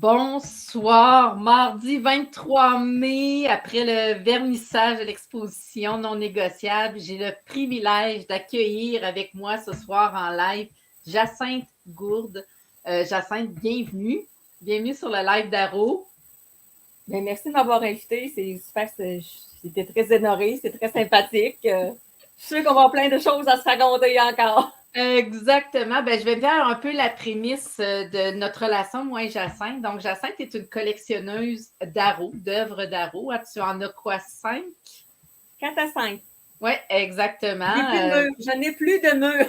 Bonsoir, mardi 23 mai, après le vernissage de l'exposition non négociable, j'ai le privilège d'accueillir avec moi ce soir en live Jacinthe Gourde. Jacinthe, bienvenue. Bienvenue sur le live d'Aro. Bien, merci de m'avoir invité. C'est super. J'étais très honorée. C'est très sympathique. Je suis sûre qu'on va avoir plein de choses à se raconter encore. Exactement. Je vais faire un peu la prémisse de notre relation, moi et Jacinthe. Donc, Jacinthe est une collectionneuse d'Aro, d'œuvres d'Aro. Tu en as quoi, 5? 4 à 5. Oui, exactement. Je n'ai plus de mur.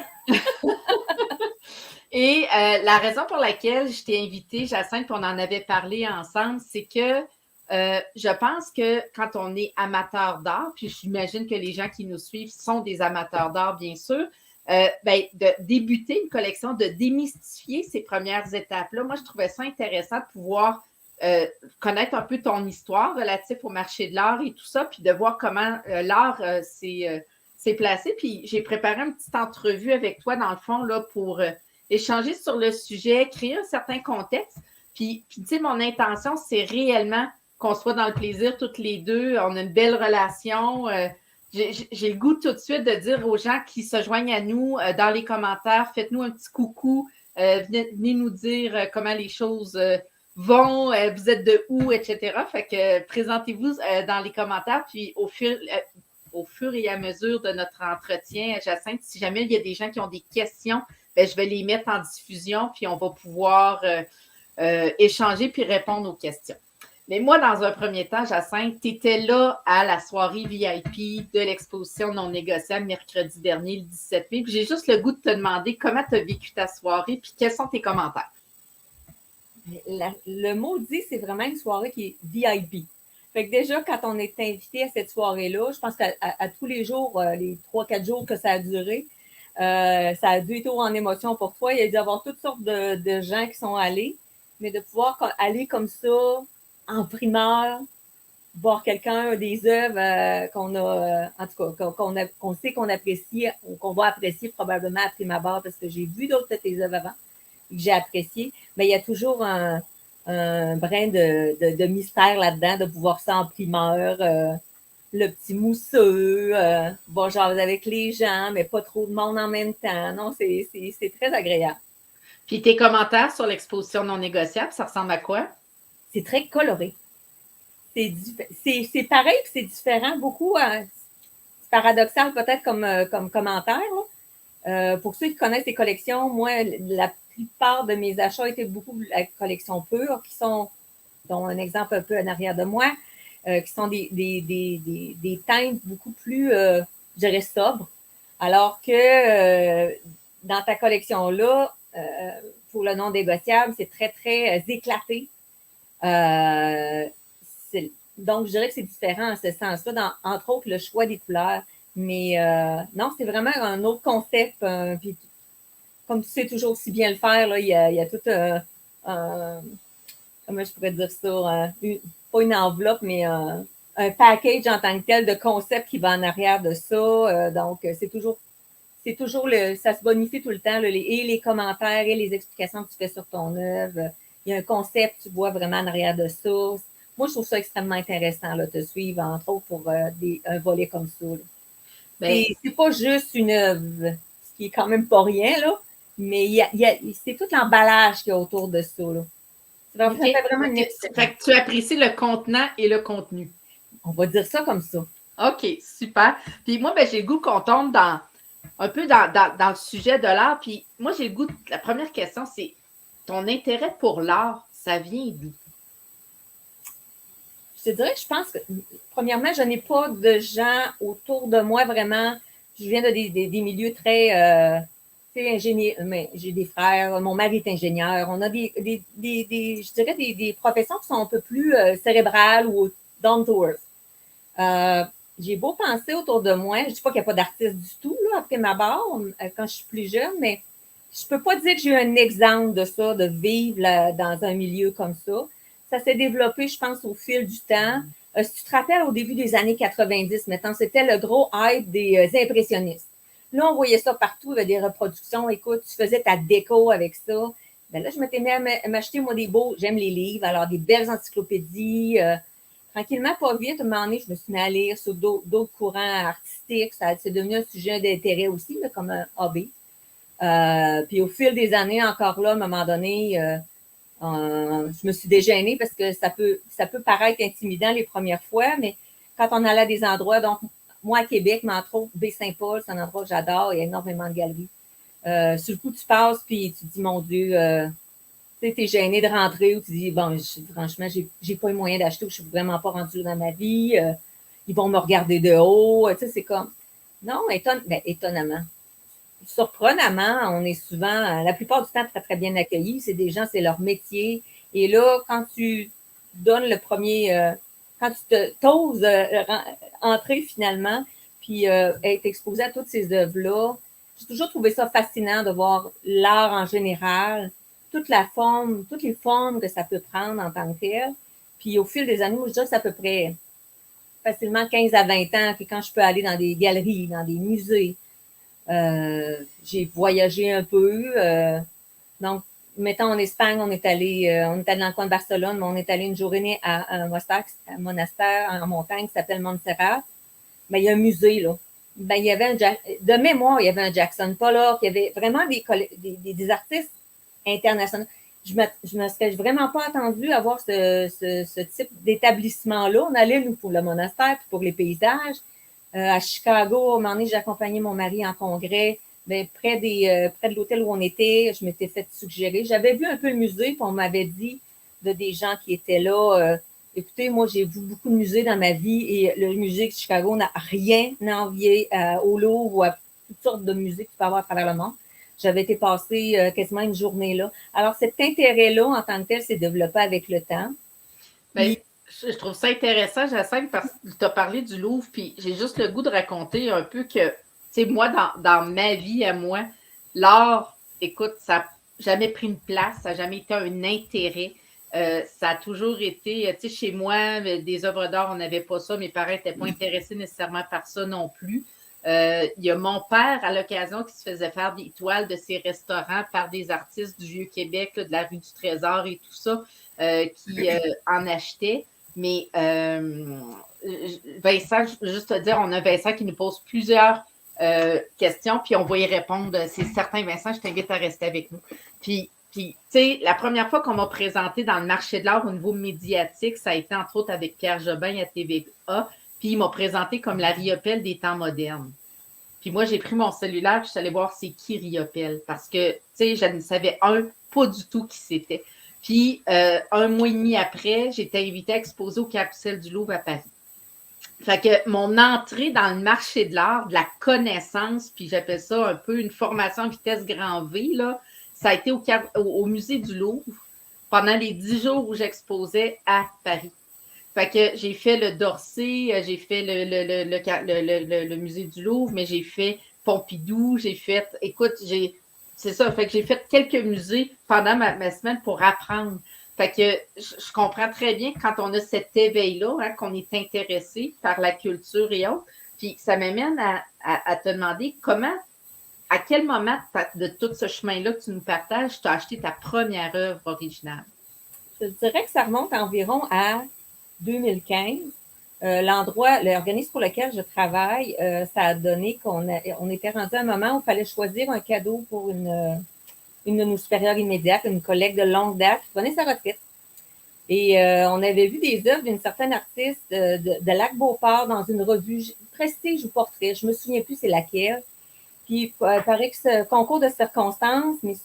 Et la raison pour laquelle je t'ai invitée, Jacinthe, puis on en avait parlé ensemble, c'est que je pense que quand on est amateur d'art, puis j'imagine que les gens qui nous suivent sont des amateurs d'art, bien sûr, de débuter une collection, de démystifier ces premières étapes-là, moi, je trouvais ça intéressant de pouvoir connaître un peu ton histoire relative au marché de l'art et tout ça, puis de voir comment l'art s'est placé. Puis j'ai préparé une petite entrevue avec toi, dans le fond, là, pour échanger sur le sujet, créer un certain contexte. Puis tu sais, mon intention, c'est réellement qu'on soit dans le plaisir toutes les deux. On a une belle relation. J'ai le goût tout de suite de dire aux gens qui se joignent à nous dans les commentaires, faites-nous un petit coucou, venez nous dire comment les choses vont, vous êtes de où, etc. Fait que présentez-vous dans les commentaires, puis au fur et à mesure de notre entretien, Jacinthe, si jamais il y a des gens qui ont des questions, je vais les mettre en diffusion, puis on va pouvoir échanger puis répondre aux questions. Mais moi, dans un premier temps, Jacinthe, tu étais là à la soirée VIP de l'exposition non négociable mercredi dernier, le 17 mai. Puis j'ai juste le goût de te demander comment tu as vécu ta soirée, puis quels sont tes commentaires. Le mot dit, c'est vraiment une soirée qui est VIP. Fait que déjà, quand on est invité à cette soirée-là, je pense qu'à tous les jours, les 3-4 jours que ça a duré, ça a dû être en émotion pour toi. Il y a dû y avoir toutes sortes de gens qui sont allés, mais de pouvoir aller comme ça, en primeur, voir quelqu'un des œuvres qu'on a, en tout cas, qu'on sait qu'on apprécie ou qu'on va apprécier probablement à prime abord parce que j'ai vu d'autres de tes œuvres avant et que j'ai apprécié, mais il y a toujours un brin de mystère là-dedans, de pouvoir ça en primeur, le petit mousseux, bon, genre avec les gens, mais pas trop de monde en même temps. Non, c'est très agréable. Puis tes commentaires sur l'exposition non négociable, ça ressemble à quoi? C'est très coloré. C'est pareil, puis c'est différent beaucoup. C'est paradoxal peut-être comme commentaire. Pour ceux qui connaissent les collections, moi, la plupart de mes achats étaient beaucoup la collection pure, qui sont, dont un exemple un peu en arrière de moi, qui sont des teintes beaucoup plus, je dirais, sobres. Alors que dans ta collection-là, pour le non négociable, c'est très, très éclaté. Donc, je dirais que c'est différent en ce sens-là, entre autres le choix des couleurs. Mais non, c'est vraiment un autre concept. Puis, comme tu sais toujours si bien le faire, là, il y a tout comment je pourrais dire ça, pas une enveloppe, mais un package en tant que tel de concepts qui va en arrière de ça. Donc, c'est toujours ça se bonifie tout le temps, là, et les commentaires et les explications que tu fais sur ton œuvre. Il y a un concept, tu vois vraiment en arrière de ça. Moi, je trouve ça extrêmement intéressant, là, te suivre, entre autres, pour un volet comme ça. C'est pas juste une œuvre, ce qui est quand même pas rien, là, mais c'est tout l'emballage qu'il y a autour de ça. Là. Ça fait vraiment une fait que tu apprécies le contenant et le contenu. On va dire ça comme ça. OK, super. Puis moi, j'ai le goût qu'on tombe un peu dans le sujet de l'art. Puis moi, j'ai le goût, la première question, c'est ton intérêt pour l'art, ça vient d'où? Je te dirais que je pense que, premièrement, je n'ai pas de gens autour de moi vraiment. Je viens de des milieux très, ingénieur, mais j'ai des frères, mon mari est ingénieur. On a je dirais des professions qui sont un peu plus cérébrales ou down to earth. J'ai beau penser autour de moi, je ne dis pas qu'il n'y a pas d'artistes du tout, là, après ma barre, quand je suis plus jeune, mais je ne peux pas dire que j'ai eu un exemple de ça, de vivre dans un milieu comme ça. Ça s'est développé, je pense, au fil du temps. Si tu te rappelles, au début des années 90, maintenant, c'était le gros hype des impressionnistes. Là, on voyait ça partout, il y avait des reproductions. Écoute, tu faisais ta déco avec ça. Ben là, je m'étais mis à m'acheter, moi, des beaux, j'aime les livres, alors des belles encyclopédies. Tranquillement, pas vite, à un moment donné, je me suis mis à lire sur d'autres courants artistiques. C'est devenu un sujet d'intérêt aussi, là, comme un hobby. Puis au fil des années, encore là, à un moment donné, je me suis dégênée parce que ça peut paraître intimidant les premières fois, mais quand on allait à des endroits, donc moi à Québec, mais entre autres, Baie-Saint-Paul, c'est un endroit que j'adore, il y a énormément de galeries. Sur le coup, tu passes, puis tu te dis, mon Dieu, tu es gêné de rentrer ou tu dis, bon, franchement, j'ai pas eu moyen d'acheter ou je suis vraiment pas rendue dans ma vie. Ils vont me regarder de haut. Tu sais, c'est comme, non, étonnamment. Surprenamment, on est souvent, la plupart du temps, très, très bien accueillis. C'est des gens, c'est leur métier. Et là, quand tu donnes le premier, quand tu t'oses entrer finalement, puis être exposé à toutes ces œuvres-là, j'ai toujours trouvé ça fascinant de voir l'art en général, toutes les formes que ça peut prendre en tant que tel. Puis au fil des années, moi, je dirais que c'est à peu près facilement 15 à 20 ans que quand je peux aller dans des galeries, dans des musées, j'ai voyagé un peu. Donc, mettons en Espagne, on est allé dans le coin de Barcelone, mais on est allé une journée à un monastère en montagne qui s'appelle Montserrat. Ben, il y a un musée, là. Ben, il y avait de mémoire, il y avait un Jackson Pollock, il y avait vraiment des artistes internationaux. Je me serais vraiment pas attendue à voir ce type d'établissement-là. On allait, nous, pour le monastère, puis pour les paysages. À Chicago, à un moment donné, j'ai accompagné mon mari en congrès. Ben, près de l'hôtel où on était, je m'étais fait suggérer. J'avais vu un peu le musée, puis on m'avait dit de des gens qui étaient là, écoutez, moi, j'ai vu beaucoup de musées dans ma vie et le musée de Chicago n'a rien à envier au Louvre ou à toutes sortes de musées que tu peux avoir à travers le monde. J'avais été passer quasiment une journée là. Alors, cet intérêt-là, en tant que tel, s'est développé avec le temps. Bien, je trouve ça intéressant, Jacinthe, parce que tu as parlé du Louvre, puis j'ai juste le goût de raconter un peu que, tu sais, moi, dans ma vie à moi, l'art, écoute, ça n'a jamais pris une place, ça n'a jamais été un intérêt. Ça a toujours été, tu sais, chez moi, des œuvres d'art, on n'avait pas ça. Mes parents n'étaient pas intéressés nécessairement par ça non plus. Il y a mon père, à l'occasion, qui se faisait faire des toiles de ses restaurants par des artistes du Vieux-Québec, là, de la rue du Trésor et tout ça, qui en achetaient. Mais Vincent, juste te dire, on a Vincent qui nous pose plusieurs questions, puis on va y répondre. C'est certain, Vincent, je t'invite à rester avec nous. Puis, tu sais, la première fois qu'on m'a présenté dans le marché de l'art au niveau médiatique, ça a été entre autres avec Pierre Jobin à TVA, puis il m'a présenté comme la Riopelle des temps modernes. Puis moi, j'ai pris mon cellulaire, puis je suis allée voir c'est qui Riopelle, parce que, tu sais, je ne savais pas du tout qui c'était. Puis, un mois et demi après, j'ai été invitée à exposer au Carrousel du Louvre à Paris. Fait que mon entrée dans le marché de l'art, de la connaissance, puis j'appelle ça un peu une formation en vitesse grand V, là, ça a été au musée du Louvre pendant les 10 jours où j'exposais à Paris. Fait que j'ai fait le Dorsay, j'ai fait le musée du Louvre, mais j'ai fait Pompidou, c'est ça, fait que j'ai fait quelques musées pendant ma semaine pour apprendre. Fait que je comprends très bien quand on a cet éveil-là, hein, qu'on est intéressé par la culture et autres. Puis ça m'amène à te demander à quel moment de tout ce chemin-là que tu nous partages, tu as acheté ta première œuvre originale? Je dirais que ça remonte environ à 2015. L'organisme pour lequel je travaille, ça a donné on était rendu à un moment où il fallait choisir un cadeau pour une de nos supérieures immédiates, une collègue de longue date qui prenait sa retraite. Et on avait vu des œuvres d'une certaine artiste de Lac-Beauport dans une revue Prestige ou Portrait. Je me souviens plus c'est laquelle. Puis, il paraît que ce concours de circonstances, mais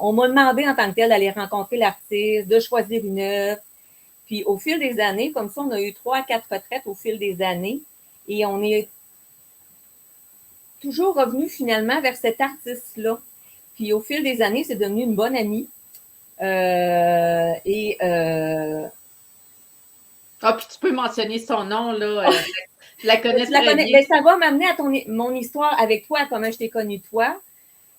on m'a demandé en tant que tel d'aller rencontrer l'artiste, de choisir une œuvre. Puis, au fil des années, comme ça, on a eu 3 à 4 retraites au fil des années. Et on est toujours revenu finalement vers cet artiste-là. Puis, au fil des années, c'est devenu une bonne amie. Puis tu peux mentionner son nom, là. Je la connais très bien. Ben, ça va m'amener à mon histoire avec toi, comment je t'ai connue toi.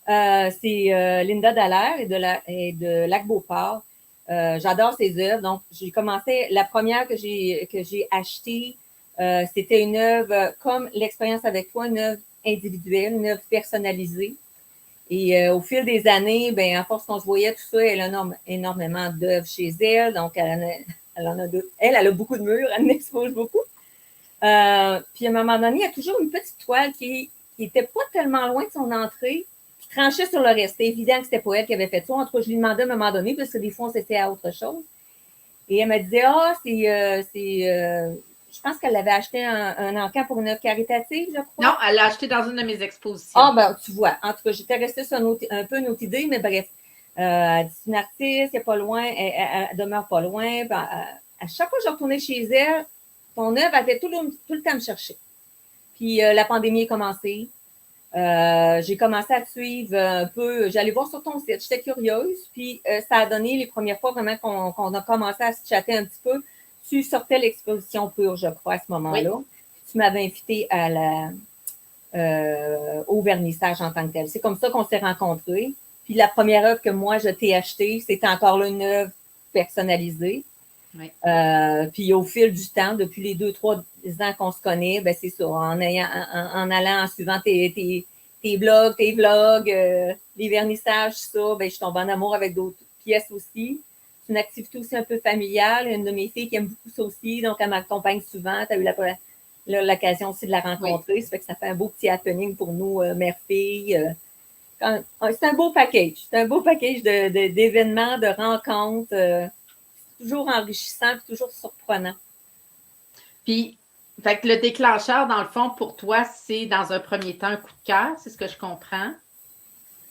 C'est Linda Dallaire et de Lac-Beauport. J'adore ses œuvres. Donc, j'ai commencé, la première que j'ai achetée, c'était une œuvre comme l'expérience avec toi, une œuvre individuelle, une œuvre personnalisée. Et au fil des années, ben, à force qu'on se voyait, tout ça, elle a énormément d'œuvres chez elle. Donc, elle a beaucoup de murs, elle m'expose beaucoup. Puis, à un moment donné, il y a toujours une petite toile qui n'était pas tellement loin de son entrée, qui tranchait sur le reste. C'était évident que c'était pas elle qui avait fait ça. En tout cas, je lui demandais à un moment donné, parce que des fois, on s'était à autre chose. Et elle me disait, je pense qu'elle avait acheté un encamp pour une œuvre caritative, je crois. Non, elle l'a acheté dans une de mes expositions. Ah, ben, tu vois. En tout cas, j'étais restée sur un peu notre idée, mais bref. C'est une artiste, elle n'est pas loin, elle demeure pas loin. Ben, à chaque fois que je retournais chez elle, ton œuvre, elle fait tout le temps me chercher. Puis la pandémie est commencée. J'ai commencé à te suivre un peu. J'allais voir sur ton site, j'étais curieuse. Puis ça a donné les premières fois vraiment qu'on a commencé à se chatter un petit peu. Tu sortais l'exposition pure, je crois, à ce moment-là. Oui. Tu m'avais invité au vernissage en tant que tel. C'est comme ça qu'on s'est rencontrés. Puis la première œuvre que moi, je t'ai achetée, c'était encore là une œuvre personnalisée. Oui. Puis au fil du temps, depuis les 2-3 ans qu'on se connaît, ben c'est ça, en allant, en suivant tes blogs, tes vlogs, les vernissages, ça, ben je tombe en amour avec d'autres pièces aussi. C'est une activité aussi un peu familiale. Une de mes filles qui aime beaucoup ça aussi, donc elle m'accompagne souvent. Tu as eu l'occasion aussi de la rencontrer. Oui. Ça fait que ça fait un beau petit happening pour nous, mère-fille. C'est un beau package. C'est un beau package d'événements, de rencontres. Toujours enrichissant, toujours surprenant. Puis, fait que le déclencheur, dans le fond, pour toi, c'est dans un premier temps un coup de cœur, c'est ce que je comprends.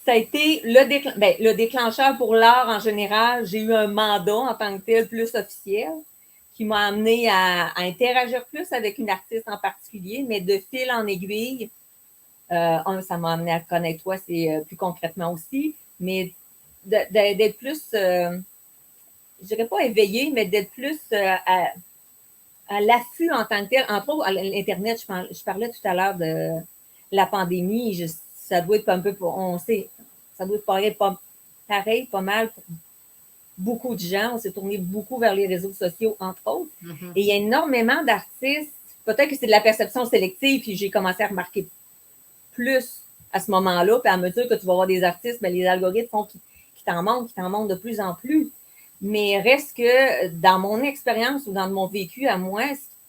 Ça a été le déclencheur pour l'art en général. J'ai eu un mandat en tant que tel plus officiel qui m'a amené à interagir plus avec une artiste en particulier, mais de fil en aiguille, ça m'a amené à connaître toi, c'est plus concrètement aussi, mais d'être plus, je dirais pas éveillé, mais d'être plus à l'affût en tant que tel. Entre autres, à l'Internet, je parlais tout à l'heure de la pandémie. Ça doit être un peu, on sait, ça doit être pareil, pas mal pour beaucoup de gens. On s'est tourné beaucoup vers les réseaux sociaux, entre autres. Mm-hmm. Et il y a énormément d'artistes. Peut-être que c'est de la perception sélective, puis j'ai commencé à remarquer plus à ce moment-là. Puis à mesure que tu vas voir des artistes, bien, les algorithmes font qui t'en montrent de plus en plus. Mais reste que dans mon expérience ou dans mon vécu à moi,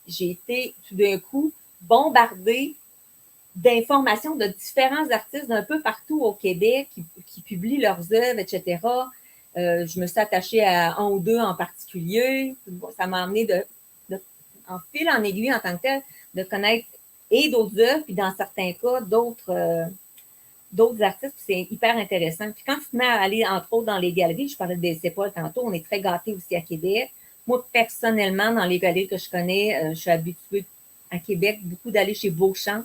j'ai été tout d'un coup bombardée d'informations de différents artistes d'un peu partout au Québec qui publient leurs œuvres, etc. Je me suis attachée à un ou deux en particulier. Ça m'a amené en fil en aiguille en tant que tel, de connaître et d'autres œuvres, puis dans certains cas, d'autres artistes, c'est hyper intéressant. Puis quand tu te mets à aller, entre autres, dans les galeries, je parlais de Cépol tantôt, on est très gâtés aussi à Québec. Moi, personnellement, dans les galeries que je connais, je suis habituée à Québec beaucoup d'aller chez Beauchamp.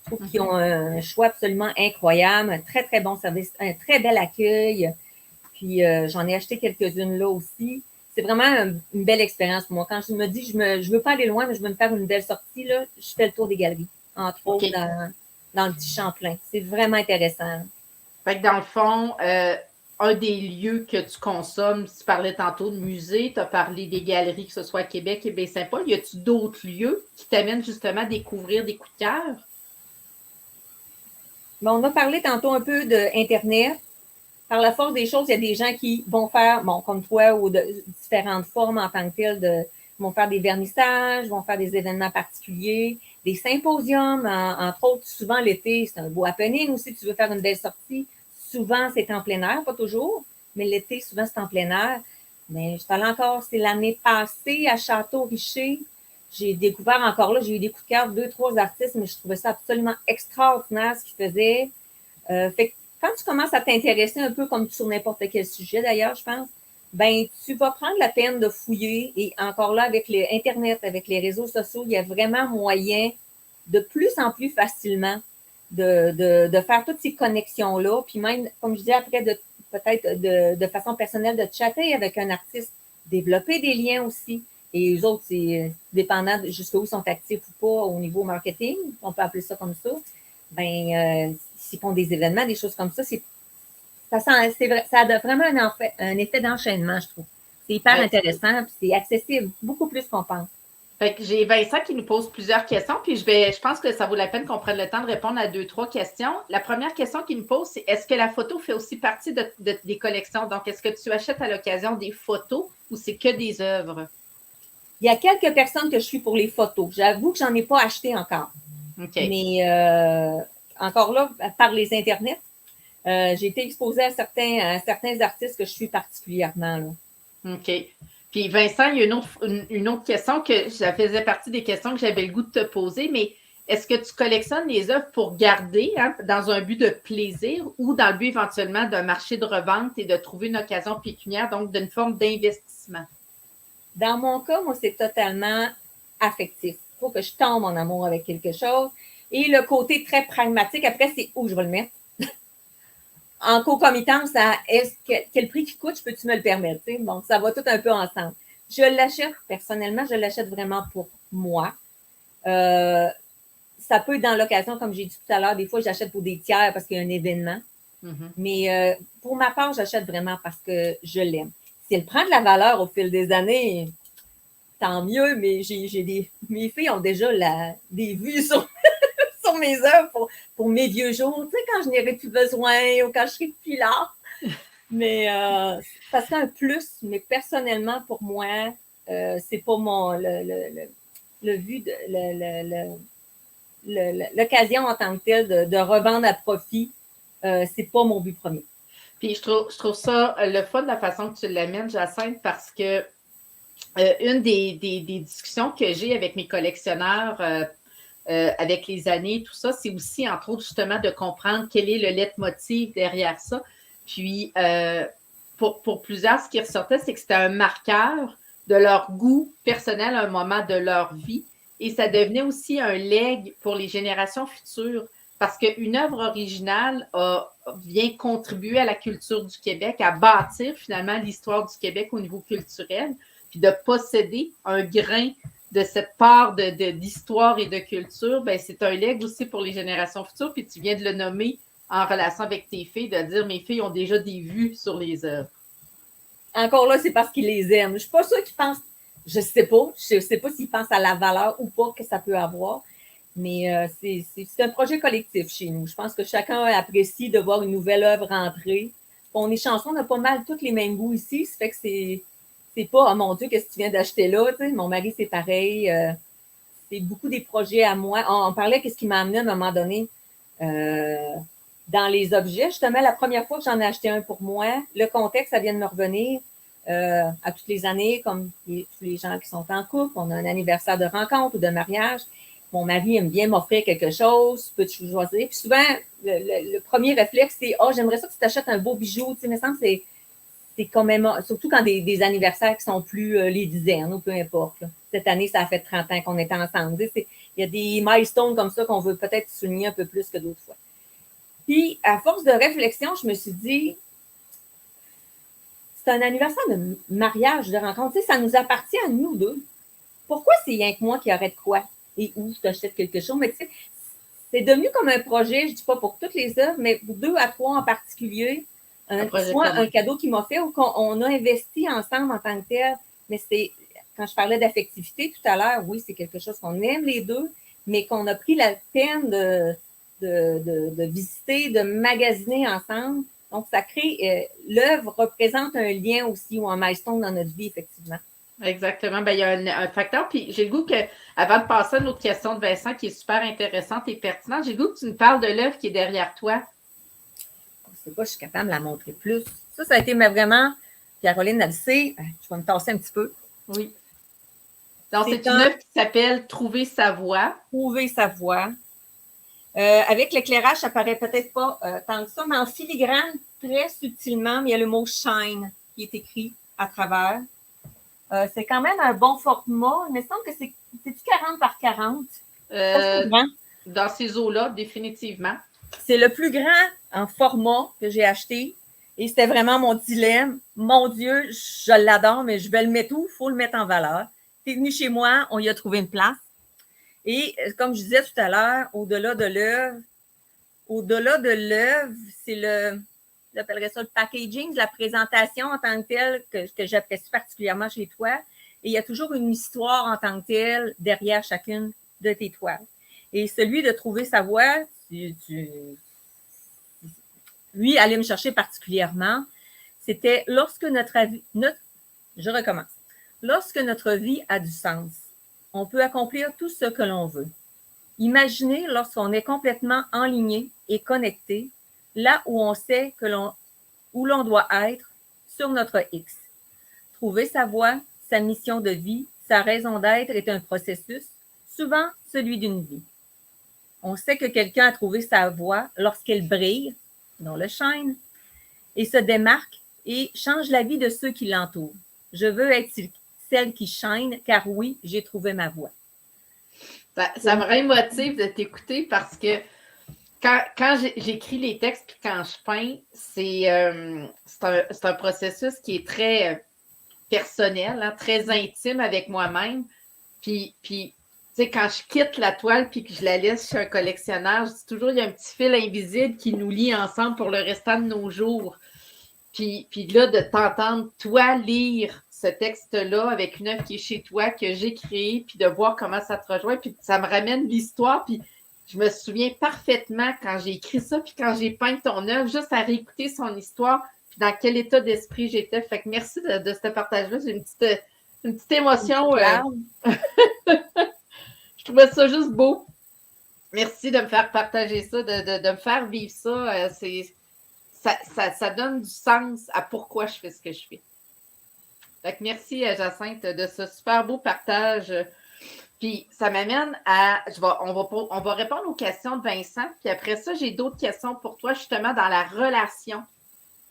Je trouve qu'ils ont un choix absolument incroyable, un très, très bon service, un très bel accueil. Puis j'en ai acheté quelques-unes là aussi. C'est vraiment une belle expérience pour moi. Quand je me dis, je veux pas aller loin, mais je veux me faire une belle sortie, là, je fais le tour des galeries, entre autres dans le petit Champlain. C'est vraiment intéressant. Fait que dans le fond, un des lieux que tu consommes, tu parlais tantôt de musées, tu as parlé des galeries, que ce soit à Québec et Baie-Saint-Paul. Y a-tu d'autres lieux qui t'amènent justement à découvrir des coups de cœur? Bon, on a parlé tantôt un peu d'Internet. Par la force des choses, il y a des gens qui vont faire, bon, comme toi, ou de différentes formes en tant que telles, vont faire des vernissages, vont faire des événements particuliers, des symposiums, entre autres, souvent l'été, c'est un beau happening aussi, tu veux faire une belle sortie. Souvent, c'est en plein air, pas toujours, mais l'été, souvent, c'est en plein air. Mais je parle encore, c'est l'année passée à Château-Richer. J'ai découvert encore là, j'ai eu des coups de cœur, 2-3 artistes, mais je trouvais ça absolument extraordinaire ce qu'ils faisaient. Fait que quand tu commences à t'intéresser un peu comme sur n'importe quel sujet d'ailleurs, je pense, ben tu vas prendre la peine de fouiller et encore là, avec l'Internet, avec les réseaux sociaux, il y a vraiment moyen de plus en plus facilement de faire toutes ces connexions-là. Puis même, comme je disais, après, peut-être de façon personnelle, de chatter avec un artiste, développer des liens aussi. Et eux autres, c'est dépendant de jusqu'où ils sont actifs ou pas au niveau marketing, on peut appeler ça comme ça. Ben, s'ils font des événements, des choses comme ça, ça a vraiment un effet d'enchaînement, je trouve. C'est hyper intéressant, puis c'est accessible beaucoup plus qu'on pense. Fait que j'ai Vincent qui nous pose plusieurs questions, puis je pense que ça vaut la peine qu'on prenne le temps de répondre à 2-3 questions. La première question qu'il me pose, c'est est-ce que la photo fait aussi partie des collections? Donc, est-ce que tu achètes à l'occasion des photos ou c'est que des œuvres? Il y a quelques personnes que je suis pour les photos. J'avoue que j'en ai pas acheté encore. Okay. Mais encore là, par les internets, j'ai été exposée à certains artistes que je suis particulièrement. Là. OK. Puis Vincent, il y a une autre question que ça faisait partie des questions que j'avais le goût de te poser, mais est-ce que tu collectionnes les œuvres pour garder dans un but de plaisir ou dans le but éventuellement d'un marché de revente et de trouver une occasion pécuniaire, donc d'une forme d'investissement? Dans mon cas, moi, c'est totalement affectif. Il faut que je tombe en amour avec quelque chose. Et le côté très pragmatique, après, c'est où je vais le mettre. En concomitance à quel prix qui coûte, peux-tu me le permettre? T'sais? Bon, ça va tout un peu ensemble. Je l'achète, personnellement, je l'achète vraiment pour moi. Ça peut être dans l'occasion, comme j'ai dit tout à l'heure, des fois, j'achète pour des tiers parce qu'il y a un événement. Mm-hmm. Mais pour ma part, j'achète vraiment parce que je l'aime. Si elle prend de la valeur au fil des années, tant mieux, mais mes filles ont déjà des vues sur mes œuvres pour mes vieux jours, tu sais, quand je n'aurai plus besoin ou quand je serai plus là. Mais ça serait un plus, mais personnellement, pour moi, c'est pas le but, l'occasion en tant que telle de revendre à profit, c'est pas mon but premier. Puis je trouve ça le fun de la façon que tu l'amènes, Jacinthe, parce que une des discussions que j'ai avec mes collectionneurs avec les années, tout ça, c'est aussi, entre autres, justement, de comprendre quel est le leitmotiv derrière ça. Puis, pour plusieurs, ce qui ressortait, c'est que c'était un marqueur de leur goût personnel à un moment de leur vie. Et ça devenait aussi un legs pour les générations futures. Parce qu'une œuvre originale vient contribuer à la culture du Québec, à bâtir finalement l'histoire du Québec au niveau culturel, puis de posséder un grain de cette part d'histoire et de culture, ben, c'est un legs aussi pour les générations futures. Puis tu viens de le nommer en relation avec tes filles, de dire mes filles ont déjà des vues sur les œuvres. Encore là, c'est parce qu'ils les aiment. Je ne suis pas sûre qu'ils pensent, je ne sais pas s'ils pensent à la valeur ou pas que ça peut avoir. Mais c'est un projet collectif chez nous. Je pense que chacun apprécie de voir une nouvelle œuvre rentrer. On est chanceux, on a pas mal tous les mêmes goûts ici. Ça fait que c'est pas, oh mon Dieu, qu'est-ce que tu viens d'acheter là? T'sais, mon mari, c'est pareil. C'est beaucoup des projets à moi. On parlait qu'est-ce qui m'a amené à un moment donné dans les objets. Justement, la première fois que j'en ai acheté un pour moi, le contexte, ça vient de me revenir à toutes les années, comme tous les gens qui sont en couple. On a un anniversaire de rencontre ou de mariage. Mon mari aime bien m'offrir quelque chose, peux-tu choisir? Puis souvent, le premier réflexe, c'est « Ah, j'aimerais ça que tu t'achètes un beau bijou. » Tu sais, il me semble que c'est quand même, surtout quand des anniversaires qui sont plus les dizaines ou peu importe. Là. Cette année, ça a fait 30 ans qu'on était ensemble. Tu sais, il y a des milestones comme ça qu'on veut peut-être souligner un peu plus que d'autres fois. Puis, à force de réflexion, je me suis dit, c'est un anniversaire de mariage, de rencontre. Tu sais, ça nous appartient à nous deux. Pourquoi c'est rien que moi qui aurais de quoi? Et où je t'achète quelque chose? Mais tu sais, c'est devenu comme un projet, je ne dis pas pour toutes les œuvres, mais pour 2 à 3 en particulier. Soit un cadeau qu'il m'a fait ou qu'on a investi ensemble en tant que tel. Mais c'est, quand je parlais d'affectivité tout à l'heure, oui, c'est quelque chose qu'on aime les deux, mais qu'on a pris la peine de visiter, de magasiner ensemble. Donc, ça crée, l'œuvre représente un lien aussi ou un milestone dans notre vie, effectivement. Exactement. Ben, il y a un facteur. Puis j'ai le goût que, avant de passer à une autre question de Vincent qui est super intéressante et pertinente, j'ai le goût que tu nous parles de l'œuvre qui est derrière toi. Je ne sais pas, je suis capable de la montrer plus. Ça a été vraiment, Caroline, elle sait, je vais me tasser un petit peu. Oui. Donc, c'est une œuvre qui s'appelle Trouver sa voie. Trouver sa voie. Avec l'éclairage, ça paraît peut-être pas tant que ça, mais en filigrane, très subtilement, il y a le mot shine qui est écrit à travers. C'est quand même un bon format. Il me semble que c'est-tu 40 par 40? Dans ces eaux-là, définitivement. C'est le plus grand en format que j'ai acheté. Et c'était vraiment mon dilemme. Mon Dieu, je l'adore, mais je vais le mettre où? Il faut le mettre en valeur. Tu es venu chez moi, on y a trouvé une place. Et comme je disais tout à l'heure, au-delà de l'œuvre, c'est j'appellerais ça le packaging, la présentation en tant que telle que j'apprécie particulièrement chez toi. et il y a toujours une histoire en tant que telle derrière chacune de tes toiles. Et celui de trouver sa voie, lui, allait me chercher particulièrement, c'était lorsque je recommence. Lorsque notre vie a du sens, on peut accomplir tout ce que l'on veut. Imaginez lorsqu'on est complètement enligné et connecté, là où on sait où l'on doit être sur notre X. Trouver sa voie, sa mission de vie, sa raison d'être est un processus, souvent celui d'une vie. On sait que quelqu'un a trouvé sa voie lorsqu'elle brille, dans le shine, et se démarque et change la vie de ceux qui l'entourent. Je veux être celle qui shine, car oui, j'ai trouvé ma voie. Ça me rémotive de t'écouter parce que quand j'écris les textes puis quand je peins, c'est un processus qui est très personnel, hein, très intime avec moi-même. Puis tu sais, quand je quitte la toile puis que je la laisse chez un collectionneur, je dis toujours, il y a un petit fil invisible qui nous lie ensemble pour le restant de nos jours. Puis là, de t'entendre, toi, lire ce texte-là avec une œuvre qui est chez toi, que j'ai créée, puis de voir comment ça te rejoint, puis ça me ramène l'histoire, puis je me souviens parfaitement quand j'ai écrit ça, puis quand j'ai peint ton œuvre, juste à réécouter son histoire, puis dans quel état d'esprit j'étais. Fait que merci de ce partage-là. J'ai une petite émotion. Je trouvais ça juste beau. Merci de me faire partager ça, de me faire vivre ça. Ça donne du sens à pourquoi je fais ce que je fais. Fait que merci, Jacinthe, de ce super beau partage. Puis ça m'amène à... On va répondre aux questions de Vincent. Puis après ça, j'ai d'autres questions pour toi, justement, dans la relation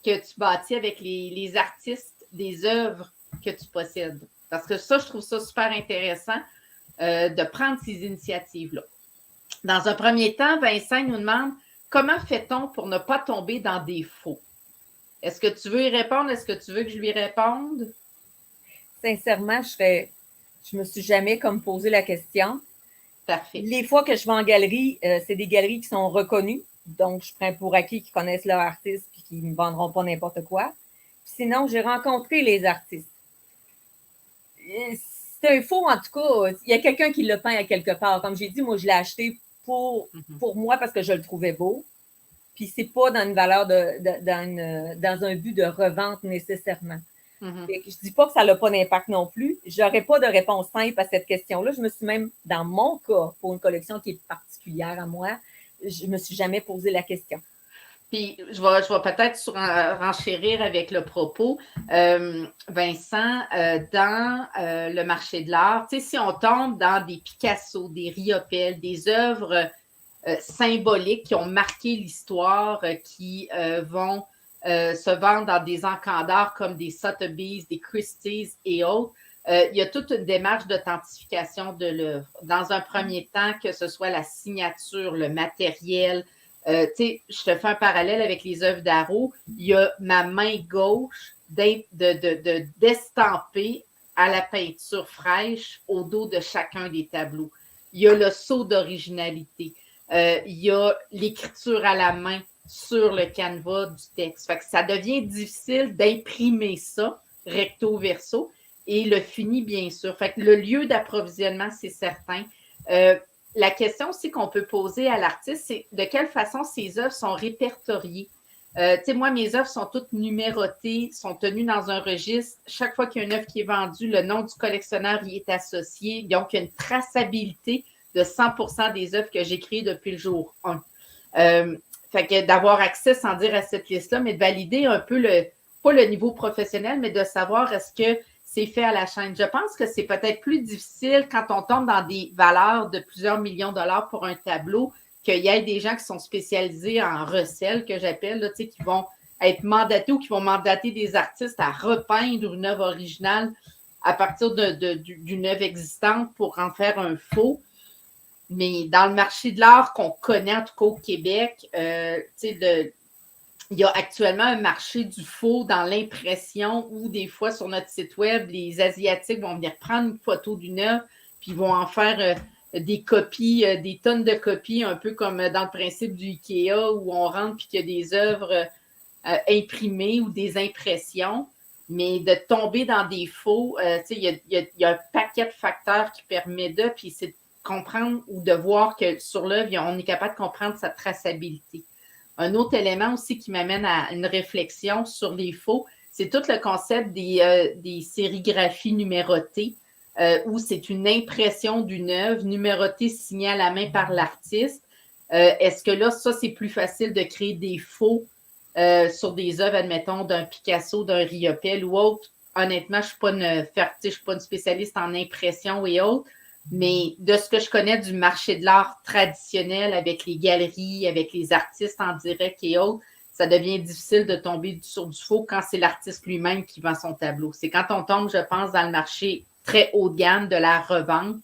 que tu bâtis avec les artistes des œuvres que tu possèdes. Parce que ça, je trouve ça super intéressant de prendre ces initiatives-là. Dans un premier temps, Vincent nous demande comment fait-on pour ne pas tomber dans des faux? Est-ce que tu veux y répondre? Est-ce que tu veux que je lui réponde? Sincèrement, je me suis jamais comme posé la question. Parfait. Les fois que je vais en galerie, c'est des galeries qui sont reconnues. Donc, je prends pour acquis qu'ils connaissent leur artiste et qu'ils ne me vendront pas n'importe quoi. Sinon, j'ai rencontré les artistes. C'est un faux, en tout cas. Il y a quelqu'un qui l'a peint à quelque part. Comme j'ai dit, moi, je l'ai acheté pour moi parce que je le trouvais beau. Puis, c'est pas dans une valeur dans un but de revente nécessairement. Je dis pas que ça n'a pas d'impact non plus. J'aurais pas de réponse simple à cette question-là. Je me suis même, dans mon cas, pour une collection qui est particulière à moi, je me suis jamais posé la question. Puis, je vais peut-être renchérir avec le propos. Vincent, dans le marché de l'art, tu sais, si on tombe dans des Picasso, des Riopelle, des œuvres symboliques qui ont marqué l'histoire, qui vont se vendre dans des encans d'art comme des Sotheby's, des Christie's et autres, il y a toute une démarche d'authentification de l'œuvre. Dans un premier temps, que ce soit la signature, le matériel. Tu sais, je te fais un parallèle avec les œuvres d'Arro. Il y a ma main gauche d'estamper à la peinture fraîche au dos de chacun des tableaux. Il y a le sceau d'originalité. Il y a l'écriture à la main sur le canevas du texte. Fait que ça devient difficile d'imprimer ça recto verso et le fini, bien sûr. Fait que le lieu d'approvisionnement, c'est certain. La question aussi qu'on peut poser à l'artiste, c'est de quelle façon ces œuvres sont répertoriées. Tu sais, moi, mes œuvres sont toutes numérotées, sont tenues dans un registre. Chaque fois qu'il y a une œuvre qui est vendue, le nom du collectionneur y est associé. Donc, il y a une traçabilité de 100% des œuvres que j'ai créées depuis le jour 1. Fait que d'avoir accès, sans dire à cette liste-là, mais de valider un peu pas le niveau professionnel, mais de savoir est-ce que c'est fait à la chaîne. Je pense que c'est peut-être plus difficile quand on tombe dans des valeurs de plusieurs millions de dollars pour un tableau, qu'il y ait des gens qui sont spécialisés en recel, que j'appelle, là, qui vont être mandatés ou qui vont mandater des artistes à repeindre une œuvre originale à partir d'une œuvre existante pour en faire un faux. Mais dans le marché de l'art qu'on connaît, en tout cas au Québec, il y a actuellement un marché du faux dans l'impression où des fois sur notre site web, les Asiatiques vont venir prendre une photo d'une œuvre puis ils vont en faire des copies, des tonnes de copies, un peu comme dans le principe du IKEA où on rentre puis qu'il y a des œuvres imprimées ou des impressions. Mais de tomber dans des faux, il y a un paquet de facteurs qui permet de, puis c'est de comprendre ou de voir que sur l'œuvre, on est capable de comprendre sa traçabilité. Un autre élément aussi qui m'amène à une réflexion sur les faux, c'est tout le concept des sérigraphies numérotées, où c'est une impression d'une œuvre numérotée signée à la main par l'artiste. Est-ce que là, ça, c'est plus facile de créer des faux sur des œuvres, admettons, d'un Picasso, d'un Riopelle ou autre? Honnêtement, je ne suis pas une spécialiste en impression et autres, mais de ce que je connais du marché de l'art traditionnel avec les galeries, avec les artistes en direct et autres, ça devient difficile de tomber sur du faux quand c'est l'artiste lui-même qui vend son tableau. C'est quand on tombe, je pense, dans le marché très haut de gamme de la revente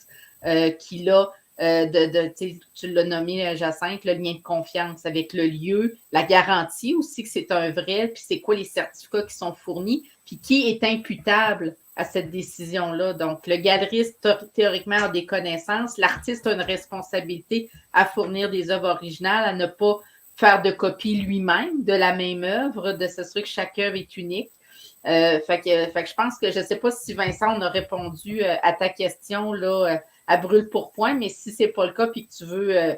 qu'il a tu l'as nommé, Jacinthe, le lien de confiance avec le lieu, la garantie aussi que c'est un vrai, puis c'est quoi les certificats qui sont fournis, puis qui est imputable à cette décision-là. Donc, le galeriste, théoriquement, a des connaissances. L'artiste a une responsabilité à fournir des œuvres originales, à ne pas faire de copie lui-même de la même œuvre, de s'assurer que chaque œuvre est unique. Fait que je pense que je ne sais pas si Vincent, on a répondu à ta question là, à brûle pour point, mais si ce n'est pas le cas puis que tu veux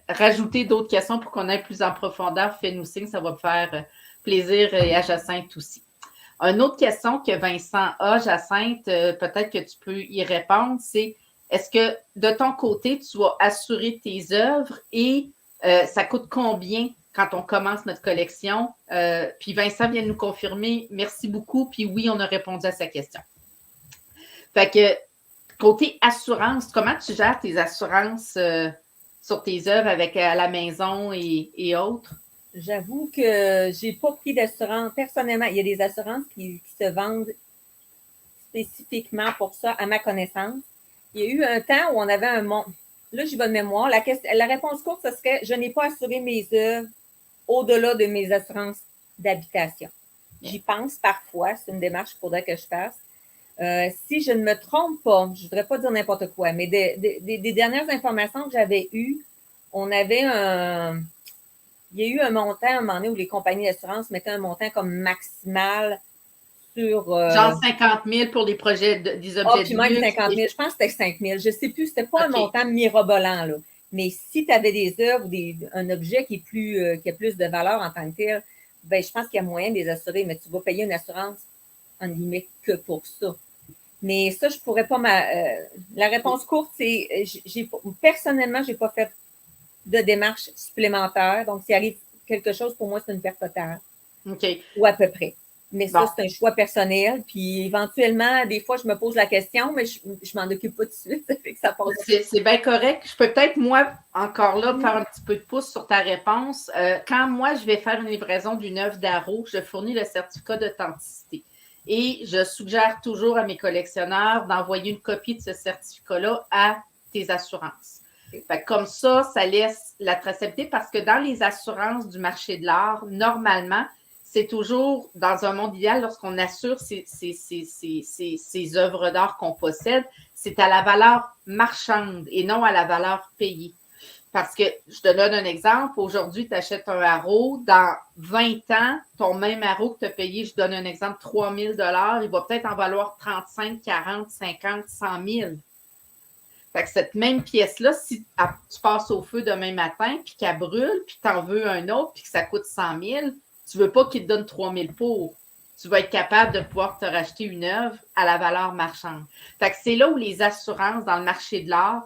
rajouter d'autres questions pour qu'on aille plus en profondeur, fais-nous signe, ça va me faire plaisir et à Jacinthe aussi. Une autre question que Vincent a, Jacinthe, peut-être que tu peux y répondre, c'est est-ce que de ton côté, tu vas assurer tes œuvres et ça coûte combien quand on commence notre collection? Puis Vincent vient de nous confirmer. Merci beaucoup. Puis oui, on a répondu à sa question. Fait que côté assurance, comment tu gères tes assurances sur tes œuvres avec à la maison et autres? J'avoue que j'ai pas pris d'assurance. Personnellement, il y a des assurances qui se vendent spécifiquement pour ça, à ma connaissance. Il y a eu un temps où on avait un montant. Là, j'ai bonne mémoire. La réponse courte, ce serait je n'ai pas assuré mes œuvres au-delà de mes assurances d'habitation. J'y pense parfois, c'est une démarche qu'il faudrait que je fasse. Si je ne me trompe pas, je ne voudrais pas dire n'importe quoi, mais des dernières informations que j'avais eues, on avait il y a eu un montant à un moment donné où les compagnies d'assurance mettaient un montant comme maximal sur. Genre 50 000 pour les projets des objets puis même 50 000, je pense que c'était 5 000. Je ne sais plus, c'était pas un montant mirobolant, là. Mais si tu avais des œuvres ou un objet qui a plus de valeur en tant que tel, ben, je pense qu'il y a moyen de les assurer, mais tu vas payer une assurance, en guillemets, que pour ça. Mais ça, je ne pourrais pas. La réponse courte, c'est personnellement, je n'ai pas fait de démarche supplémentaire. Donc, s'il arrive quelque chose, pour moi, c'est une perte totale. OK. Ou à peu près. Mais ça, c'est un choix personnel. Puis éventuellement, des fois, je me pose la question, mais je m'en occupe pas tout de suite. Ça fait que ça passe. C'est bien correct. Je peux peut-être, moi, encore là, faire un petit peu de pouce sur ta réponse. Quand moi, je vais faire une livraison d'une œuvre d'Arro, je fournis le certificat d'authenticité. Et je suggère toujours à mes collectionneurs d'envoyer une copie de ce certificat-là à tes assurances. Fait que comme ça laisse la traçabilité parce que dans les assurances du marché de l'art, normalement, c'est toujours dans un monde idéal, lorsqu'on assure ces œuvres d'art qu'on possède, c'est à la valeur marchande et non à la valeur payée. Parce que, je te donne un exemple, aujourd'hui, tu achètes un haro, dans 20 ans, ton même haro que tu as payé, je donne un exemple, 3 000 $, il va peut-être en valoir 35, 40, 50, 100 000. Fait que cette même pièce-là, si tu passes au feu demain matin, puis qu'elle brûle, puis que tu en veux un autre, puis que ça coûte 100 000, tu ne veux pas qu'il te donne 3 000 pour. Tu vas être capable de pouvoir te racheter une œuvre à la valeur marchande. Fait que c'est là où les assurances dans le marché de l'art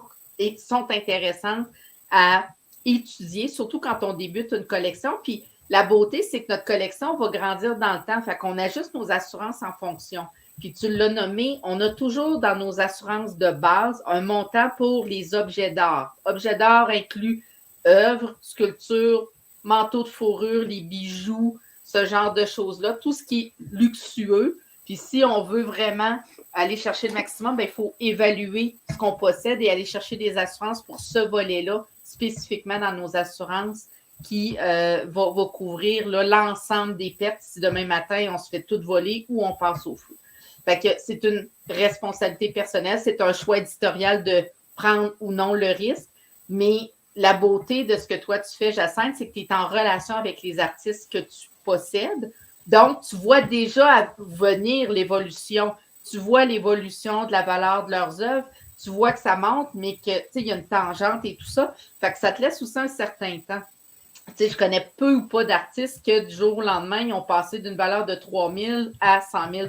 sont intéressantes à étudier, surtout quand on débute une collection. Puis la beauté, c'est que notre collection va grandir dans le temps. Fait qu'on ajuste nos assurances en fonction. Puis tu l'as nommé, on a toujours dans nos assurances de base un montant pour les objets d'art. Objets d'art incluent œuvres, sculptures, manteaux de fourrure, les bijoux, ce genre de choses-là, tout ce qui est luxueux. Puis si on veut vraiment aller chercher le maximum, bien, il faut évaluer ce qu'on possède et aller chercher des assurances pour ce volet-là, spécifiquement dans nos assurances qui va couvrir l'ensemble des pertes si demain matin, on se fait tout voler ou on passe au feu. Fait que c'est une responsabilité personnelle, c'est un choix éditorial de prendre ou non le risque, mais la beauté de ce que toi tu fais, Jacinthe, c'est que tu es en relation avec les artistes que tu possèdes Donc, tu vois déjà venir l'évolution. Tu vois l'évolution de la valeur de leurs œuvres. Tu vois que ça monte, mais que, tu sais, il y a une tangente et tout ça. Fait que ça te laisse aussi un certain temps. Tu sais, je connais peu ou pas d'artistes que du jour au lendemain, ils ont passé d'une valeur de 3 000 à 100 000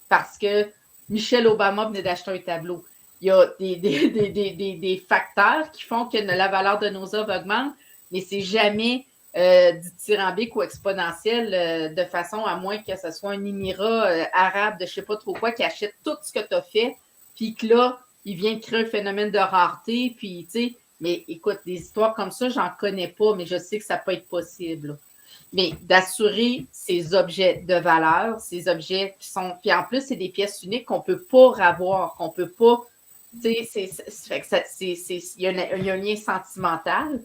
parce que Michelle Obama venait d'acheter un tableau. Il y a des facteurs qui font que la valeur de nos œuvres augmente, mais c'est jamais dithyrambique ou exponentiel de façon à moins que ce soit un émirat arabe de je ne sais pas trop quoi qui achète tout ce que tu as fait, puis que là, il vient créer un phénomène de rareté, puis tu sais, mais écoute, des histoires comme ça, j'en connais pas, mais je sais que ça peut être possible. Mais d'assurer ces objets de valeur, ces objets qui sont. Puis en plus, c'est des pièces uniques qu'on ne peut pas avoir, qu'on ne peut pas. Tu sais, il y a un lien sentimental.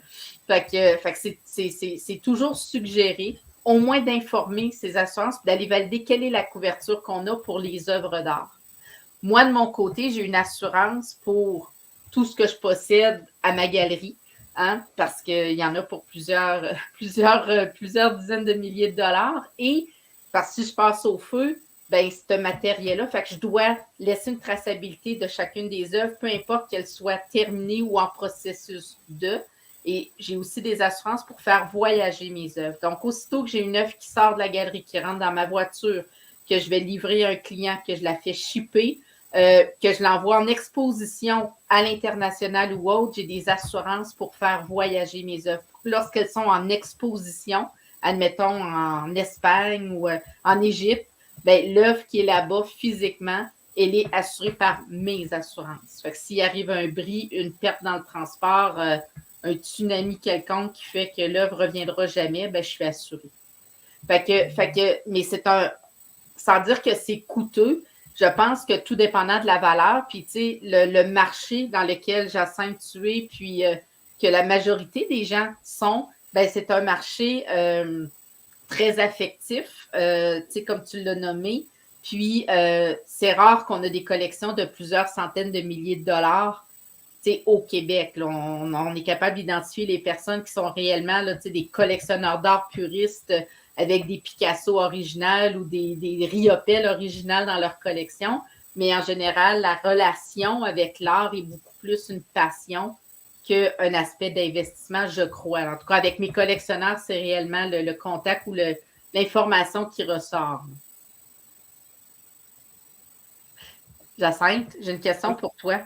Fait que c'est toujours suggéré, au moins d'informer ces assurances, d'aller valider quelle est la couverture qu'on a pour les œuvres d'art. Moi, de mon côté, j'ai une assurance pour tout ce que je possède à ma galerie, hein, parce qu'il y en a pour plusieurs dizaines de milliers de dollars. Et parce que si je passe au feu, ben ce matériel-là, fait que je dois laisser une traçabilité de chacune des œuvres, peu importe qu'elles soient terminées ou en processus de. Et j'ai aussi des assurances pour faire voyager mes œuvres. Donc, aussitôt que j'ai une œuvre qui sort de la galerie, qui rentre dans ma voiture, que je vais livrer à un client, que je la fais shipper, que je l'envoie en exposition à l'international ou autre, j'ai des assurances pour faire voyager mes œuvres. Lorsqu'elles sont en exposition, admettons en Espagne ou en Égypte, ben, l'œuvre qui est là-bas physiquement, elle est assurée par mes assurances. Fait que s'il arrive un bris, une perte dans le transport, un tsunami quelconque qui fait que l'œuvre ne reviendra jamais, ben, je suis assurée. Mais c'est un. Sans dire que c'est coûteux, je pense que tout dépendant de la valeur, puis tu sais, le marché dans lequel Jacinthe tu es, puis que la majorité des gens sont, ben c'est un marché très affectif, tu sais, comme tu l'as nommé. Puis c'est rare qu'on a des collections de plusieurs centaines de milliers de dollars. Au Québec, là, on est capable d'identifier les personnes qui sont réellement là, des collectionneurs d'art puristes avec des Picasso originales ou des Riopelle originales dans leur collection. Mais en général, la relation avec l'art est beaucoup plus une passion qu'un aspect d'investissement, je crois. En tout cas, avec mes collectionneurs, c'est réellement le contact ou l'information qui ressort. Jacinthe, j'ai une question pour toi.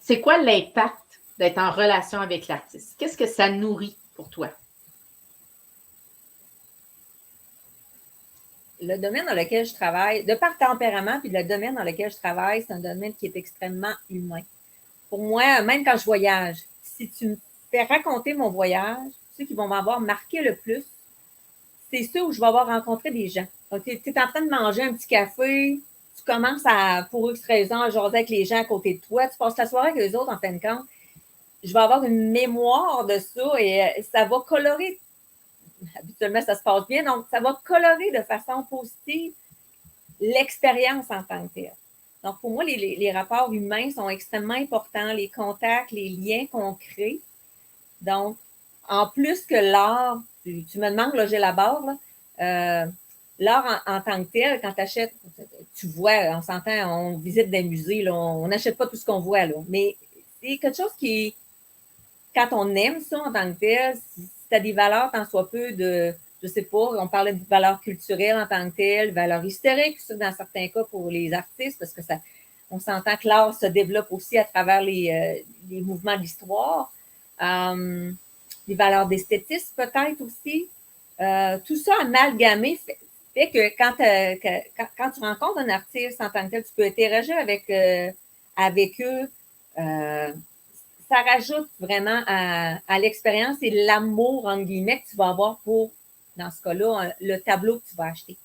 C'est quoi l'impact d'être en relation avec l'artiste? Qu'est-ce que ça nourrit pour toi? Le domaine dans lequel je travaille, de par tempérament, puis le domaine dans lequel je travaille, c'est un domaine qui est extrêmement humain. Pour moi, même quand je voyage, si tu me fais raconter mon voyage, ceux qui vont m'avoir marqué le plus, c'est ceux où je vais avoir rencontré des gens. Tu es en train de manger un petit café, tu commences à, pour X raison, à jaser avec les gens à côté de toi, tu passes la soirée avec les autres, en fin de compte. Je vais avoir une mémoire de ça et ça va colorer. Habituellement, ça se passe bien, donc ça va colorer de façon positive l'expérience en tant que telle. Donc, pour moi, les rapports humains sont extrêmement importants, les contacts, les liens qu'on crée. Donc, en plus que l'art, tu me demandes, là, j'ai la barre, l'art en tant que tel, quand tu achètes, tu vois, on s'entend, on visite des musées, là, on n'achète pas tout ce qu'on voit, là, mais c'est quelque chose qui, quand on aime ça en tant que tel, si tu as des valeurs, tant soit peu de, je sais pas, on parlait de valeurs culturelles en tant que telles, valeurs historiques, dans certains cas pour les artistes, parce que ça, on s'entend que l'art se développe aussi à travers les mouvements de l'histoire. Les valeurs d'esthétisme peut-être aussi. Tout ça amalgamé fait que quand tu rencontres un artiste en tant que tel, tu peux interagir avec eux. Ça rajoute vraiment à l'expérience et l'amour, entre guillemets, que tu vas avoir pour, dans ce cas-là, le tableau que tu vas acheter.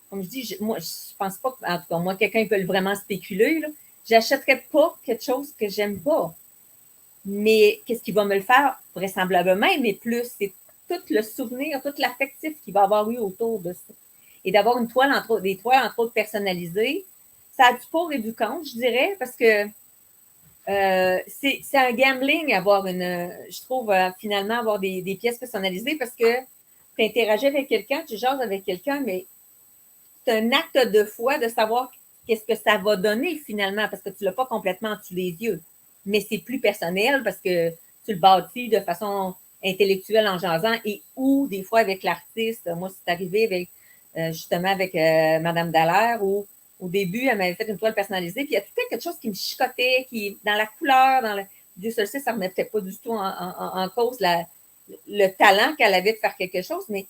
Comme je dis, moi, je pense pas que, en tout cas, moi, quelqu'un peut vraiment spéculer, là. J'achèterais pas quelque chose que j'aime pas. Mais qu'est-ce qui va me le faire? Vraisemblablement, mais plus, c'est tout le souvenir, tout l'affectif qu'il va avoir eu autour de ça. Et d'avoir des toiles, entre autres, personnalisées, ça a du pour et du contre, je dirais, parce que c'est un gambling avoir je trouve, finalement, avoir des pièces personnalisées parce que tu interagis avec quelqu'un, tu jases avec quelqu'un, mais c'est un acte de foi de savoir qu'est-ce que ça va donner finalement, parce que tu ne l'as pas complètement en dessous des yeux. Mais c'est plus personnel parce que tu le bâtis de façon intellectuelle en jasant et ou des fois avec l'artiste. Moi, c'est arrivé avec, justement avec Madame Dallaire où au début, elle m'avait fait une toile personnalisée, puis il y a tout quelque chose qui me chicotait, qui dans la couleur, dans le Dieu seul sait, ça ne remettait pas du tout en cause le talent qu'elle avait de faire quelque chose, mais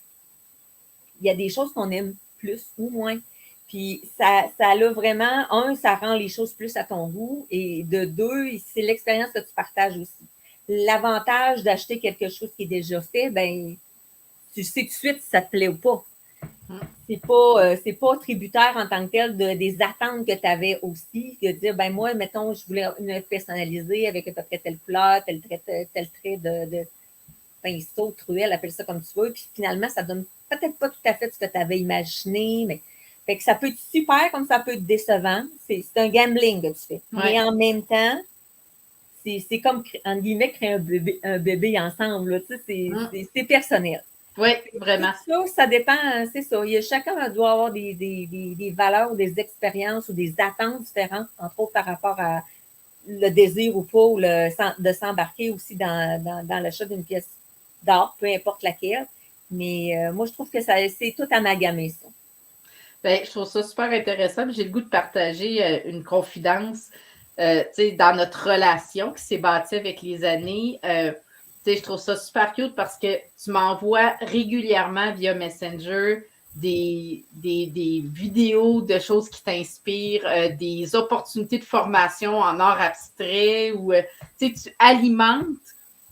il y a des choses qu'on aime plus ou moins. Puis ça a vraiment, ça rend les choses plus à ton goût, et de deux, c'est l'expérience que tu partages aussi. L'avantage d'acheter quelque chose qui est déjà fait, ben tu sais tout de suite si ça te plaît ou pas. C'est pas tributaire en tant que tel des attentes que tu avais aussi, de dire, ben moi, mettons, je voulais une personnalisée avec à peu près telle couleur, tel trait de pinceau, truelle, appelle ça comme tu veux, puis finalement, ça donne peut-être pas tout à fait ce que tu avais imaginé, mais fait que ça peut être super comme ça peut être décevant. C'est un gambling que tu fais. Ouais. Mais en même temps, c'est comme, en guillemets, créer un bébé ensemble. Là, tu sais, c'est personnel. Oui, vraiment. Ça dépend, c'est ça. Chacun doit avoir des valeurs ou des expériences ou des attentes différentes, entre autres par rapport à le désir ou pas, ou de s'embarquer aussi dans l'achat d'une pièce d'art, peu importe laquelle. Mais moi, je trouve que c'est tout amalgamé, ça. Bien, je trouve ça super intéressant. J'ai le goût de partager une confidence dans notre relation qui s'est bâtie avec les années. Je trouve ça super cute parce que tu m'envoies régulièrement via Messenger des vidéos de choses qui t'inspirent, des opportunités de formation en art abstrait où tu alimentes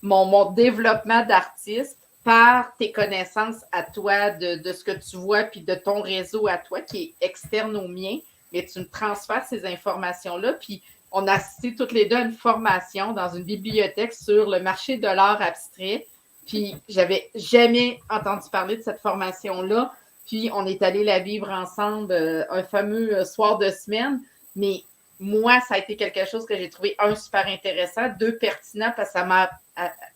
mon développement d'artiste par tes connaissances à toi, de ce que tu vois, puis de ton réseau à toi qui est externe au mien, mais tu me transfères ces informations-là, puis on a assisté toutes les deux à une formation dans une bibliothèque sur le marché de l'art abstrait. Puis, j'avais jamais entendu parler de cette formation-là. Puis, on est allé la vivre ensemble un fameux soir de semaine. Mais moi, ça a été quelque chose que j'ai trouvé, super intéressant, deux, pertinent, parce que ça m'a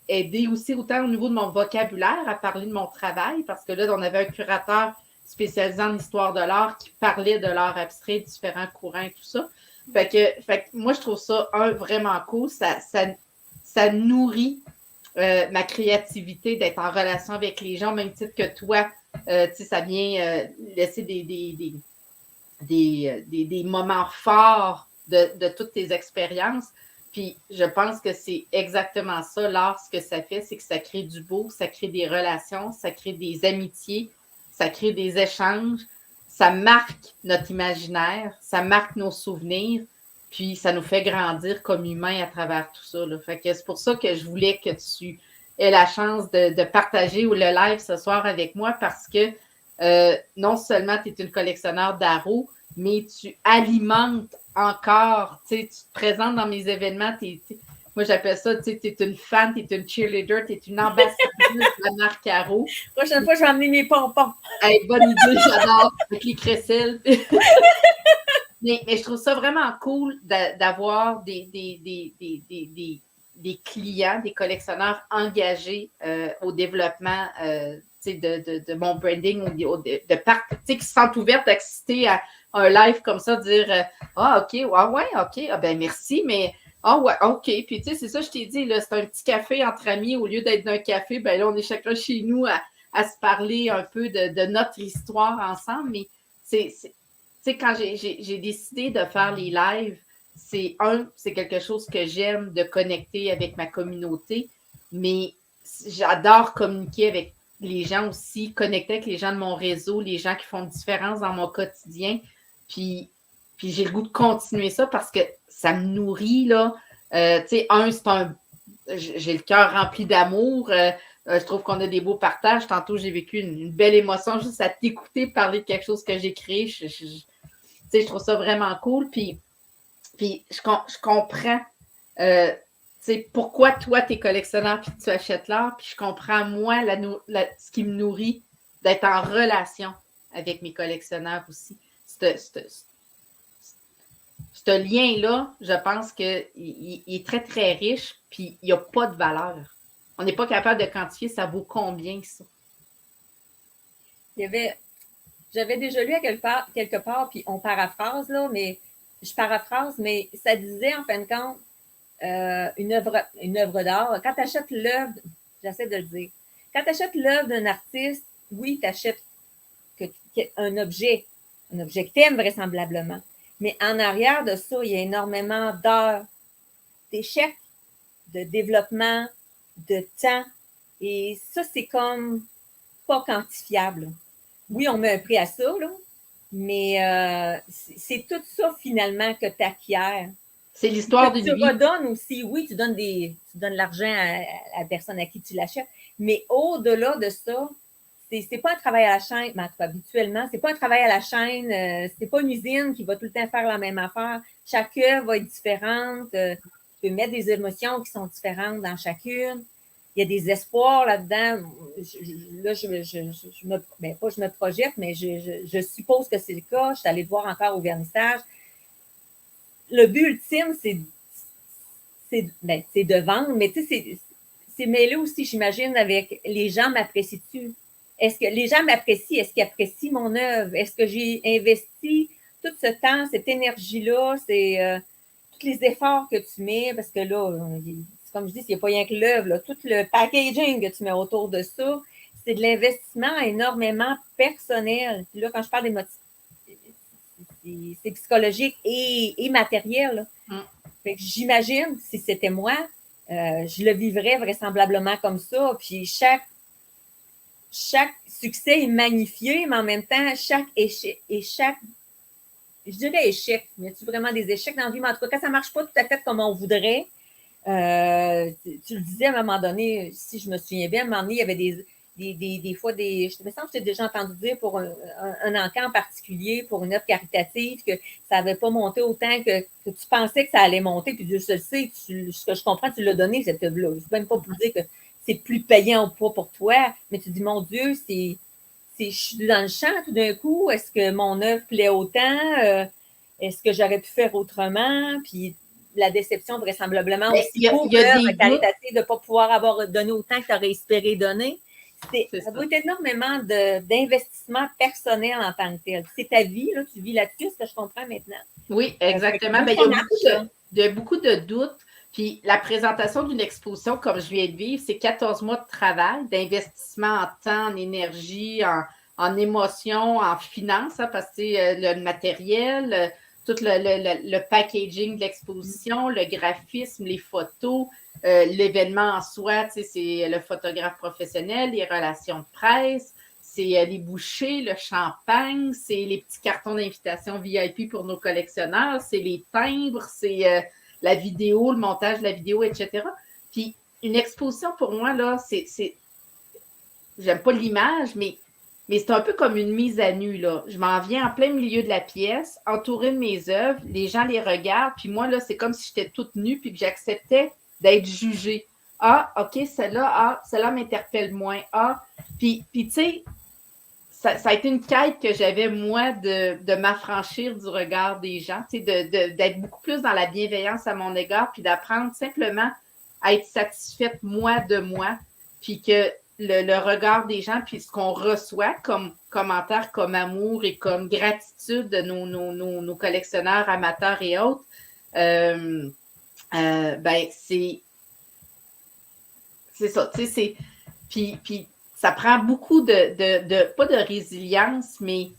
aidé aussi autant au niveau de mon vocabulaire à parler de mon travail, parce que là, on avait un curateur spécialisé en histoire de l'art qui parlait de l'art abstrait, différents courants et tout ça. Fait que moi, je trouve ça, vraiment cool. Ça nourrit ma créativité d'être en relation avec les gens, au même titre que toi. Ça vient laisser des moments forts de toutes tes expériences. Puis, je pense que c'est exactement ça, l'art, ce que ça fait, c'est que ça crée du beau, ça crée des relations, ça crée des amitiés, ça crée des échanges. Ça marque notre imaginaire, ça marque nos souvenirs, puis ça nous fait grandir comme humains à travers tout ça. Là. Fait que c'est pour ça que je voulais que tu aies la chance de partager le live ce soir avec moi parce que non seulement tu es une collectionneur d'art, mais tu alimentes encore, tu te présentes dans mes événements, moi, j'appelle ça, tu es une fan, tu es une cheerleader, tu es une ambassadrice de la marque Aro. Prochaine fois, je vais emmener mes pompons. Hey, bonne idée, j'adore, avec les crécelles. mais je trouve ça vraiment cool d'avoir des clients, des collectionneurs engagés au développement de mon branding, qui se sentent ouvertes d'assister à un live comme ça, dire OK, OK, ben merci, mais ouais, OK. Puis, c'est ça, je t'ai dit, là, c'est un petit café entre amis. Au lieu d'être d'un café, ben là, on est chacun chez nous à se parler un peu de notre histoire ensemble. Mais quand j'ai décidé de faire les lives, c'est quelque chose que j'aime de connecter avec ma communauté, mais j'adore communiquer avec les gens aussi, connecter avec les gens de mon réseau, les gens qui font une différence dans mon quotidien. Puis j'ai le goût de continuer ça parce que ça me nourrit, là. J'ai le cœur rempli d'amour. Je trouve qu'on a des beaux partages. Tantôt, j'ai vécu une belle émotion juste à t'écouter parler de quelque chose que j'ai créé. Je trouve ça vraiment cool. Puis je comprends pourquoi toi, tu es collectionneur puis tu achètes l'art. Puis je comprends, moi, ce qui me nourrit d'être en relation avec mes collectionneurs aussi. Ce lien-là, je pense qu'il est très, très riche, puis il n'y a pas de valeur. On n'est pas capable de quantifier ça vaut combien, ça. J'avais déjà lu à quelque part, puis on paraphrase, là, mais je paraphrase, mais ça disait, en fin de compte, une œuvre d'art. Quand tu achètes l'œuvre, j'essaie de le dire, quand tu achètes l'œuvre d'un artiste, oui, tu achètes un objet que tu aimes vraisemblablement. Mais en arrière de ça, il y a énormément d'heures, d'échecs, de développement, de temps. Et ça, c'est comme pas quantifiable. Oui, on met un prix à ça, là, mais c'est tout ça finalement que tu acquiers. C'est l'histoire d'une Tu vie. redonnes aussi, oui, tu donnes l'argent à la personne à qui tu l'achètes, mais au-delà de ça, c'est pas un travail à la chaîne, mais habituellement, c'est pas un travail à la chaîne, c'est pas une usine qui va tout le temps faire la même affaire. Chaque œuvre va être différente. Tu peux mettre des émotions qui sont différentes dans chacune. Il y a des espoirs là-dedans. Là, je me projette, mais je suppose que c'est le cas. Je suis allée le voir encore au vernissage. Le but ultime, c'est de vendre, mais tu sais, c'est mêlé aussi, j'imagine, avec les gens m'apprécient-tu? Est-ce que les gens m'apprécient? Est-ce qu'ils apprécient mon œuvre? Est-ce que j'ai investi tout ce temps, cette énergie-là? C'est tous les efforts que tu mets, parce que là, comme je dis, il n'y a pas rien que l'œuvre, tout le packaging que tu mets autour de ça, c'est de l'investissement énormément personnel. Puis là, quand je parle d'émotion, c'est psychologique et matériel. Fait que j'imagine, si c'était moi, je le vivrais vraisemblablement comme ça. Puis chaque succès est magnifié, mais en même temps, chaque échec, je dirais échec, y a-t-il vraiment des échecs dans la vie? Mais en tout cas, quand ça ne marche pas tout à fait comme on voudrait, tu le disais à un moment donné, si je me souviens bien, à un moment donné, il y avait des fois, je me sens que j'ai déjà entendu dire pour un encamp en particulier, pour une œuvre caritative, que ça n'avait pas monté autant que tu pensais que ça allait monter, puis Dieu se le sait, ce que je comprends, tu l'as donné, cette œuvre-là. Je ne sais même pas pour dire que c'est plus payant ou pas pour toi, mais tu dis, mon Dieu, je suis dans le champ tout d'un coup, est-ce que mon œuvre plaît autant? Est-ce que j'aurais pu faire autrement? Puis la déception, vraisemblablement, aussi pour l'œuvre caritative de ne pas pouvoir avoir donné autant que tu aurais espéré donner. Ça doit être énormément d'investissement personnel en tant que tel. C'est ta vie, là, tu vis là-dessus, ce que je comprends maintenant. Oui, exactement. Il y a beaucoup de doutes. Puis la présentation d'une exposition, comme je viens de vivre, c'est 14 mois de travail, d'investissement en temps, en énergie, en émotion, en finances, hein, parce que le matériel, tout le packaging de l'exposition, le graphisme, les photos, l'événement en soi, c'est le photographe professionnel, les relations de presse, c'est les bouchées, le champagne, c'est les petits cartons d'invitation VIP pour nos collectionneurs, c'est les timbres, c'est la vidéo, le montage de la vidéo, etc. Puis une exposition, pour moi, là, j'aime pas l'image, mais c'est un peu comme une mise à nu, là. Je m'en viens en plein milieu de la pièce, entourée de mes œuvres, les gens les regardent, puis moi, là, c'est comme si j'étais toute nue, puis que j'acceptais d'être jugée. Ah, OK, celle-là m'interpelle moins. Ah, puis tu sais, ça a été une quête que j'avais, moi, de m'affranchir du regard des gens, d'être beaucoup plus dans la bienveillance à mon égard, puis d'apprendre simplement à être satisfaite, moi, de moi, puis que le regard des gens, puis ce qu'on reçoit comme commentaires, comme amour et comme gratitude de nos collectionneurs, amateurs et autres, ben, c'est ça, tu sais, puis ça prend beaucoup pas de résilience, mais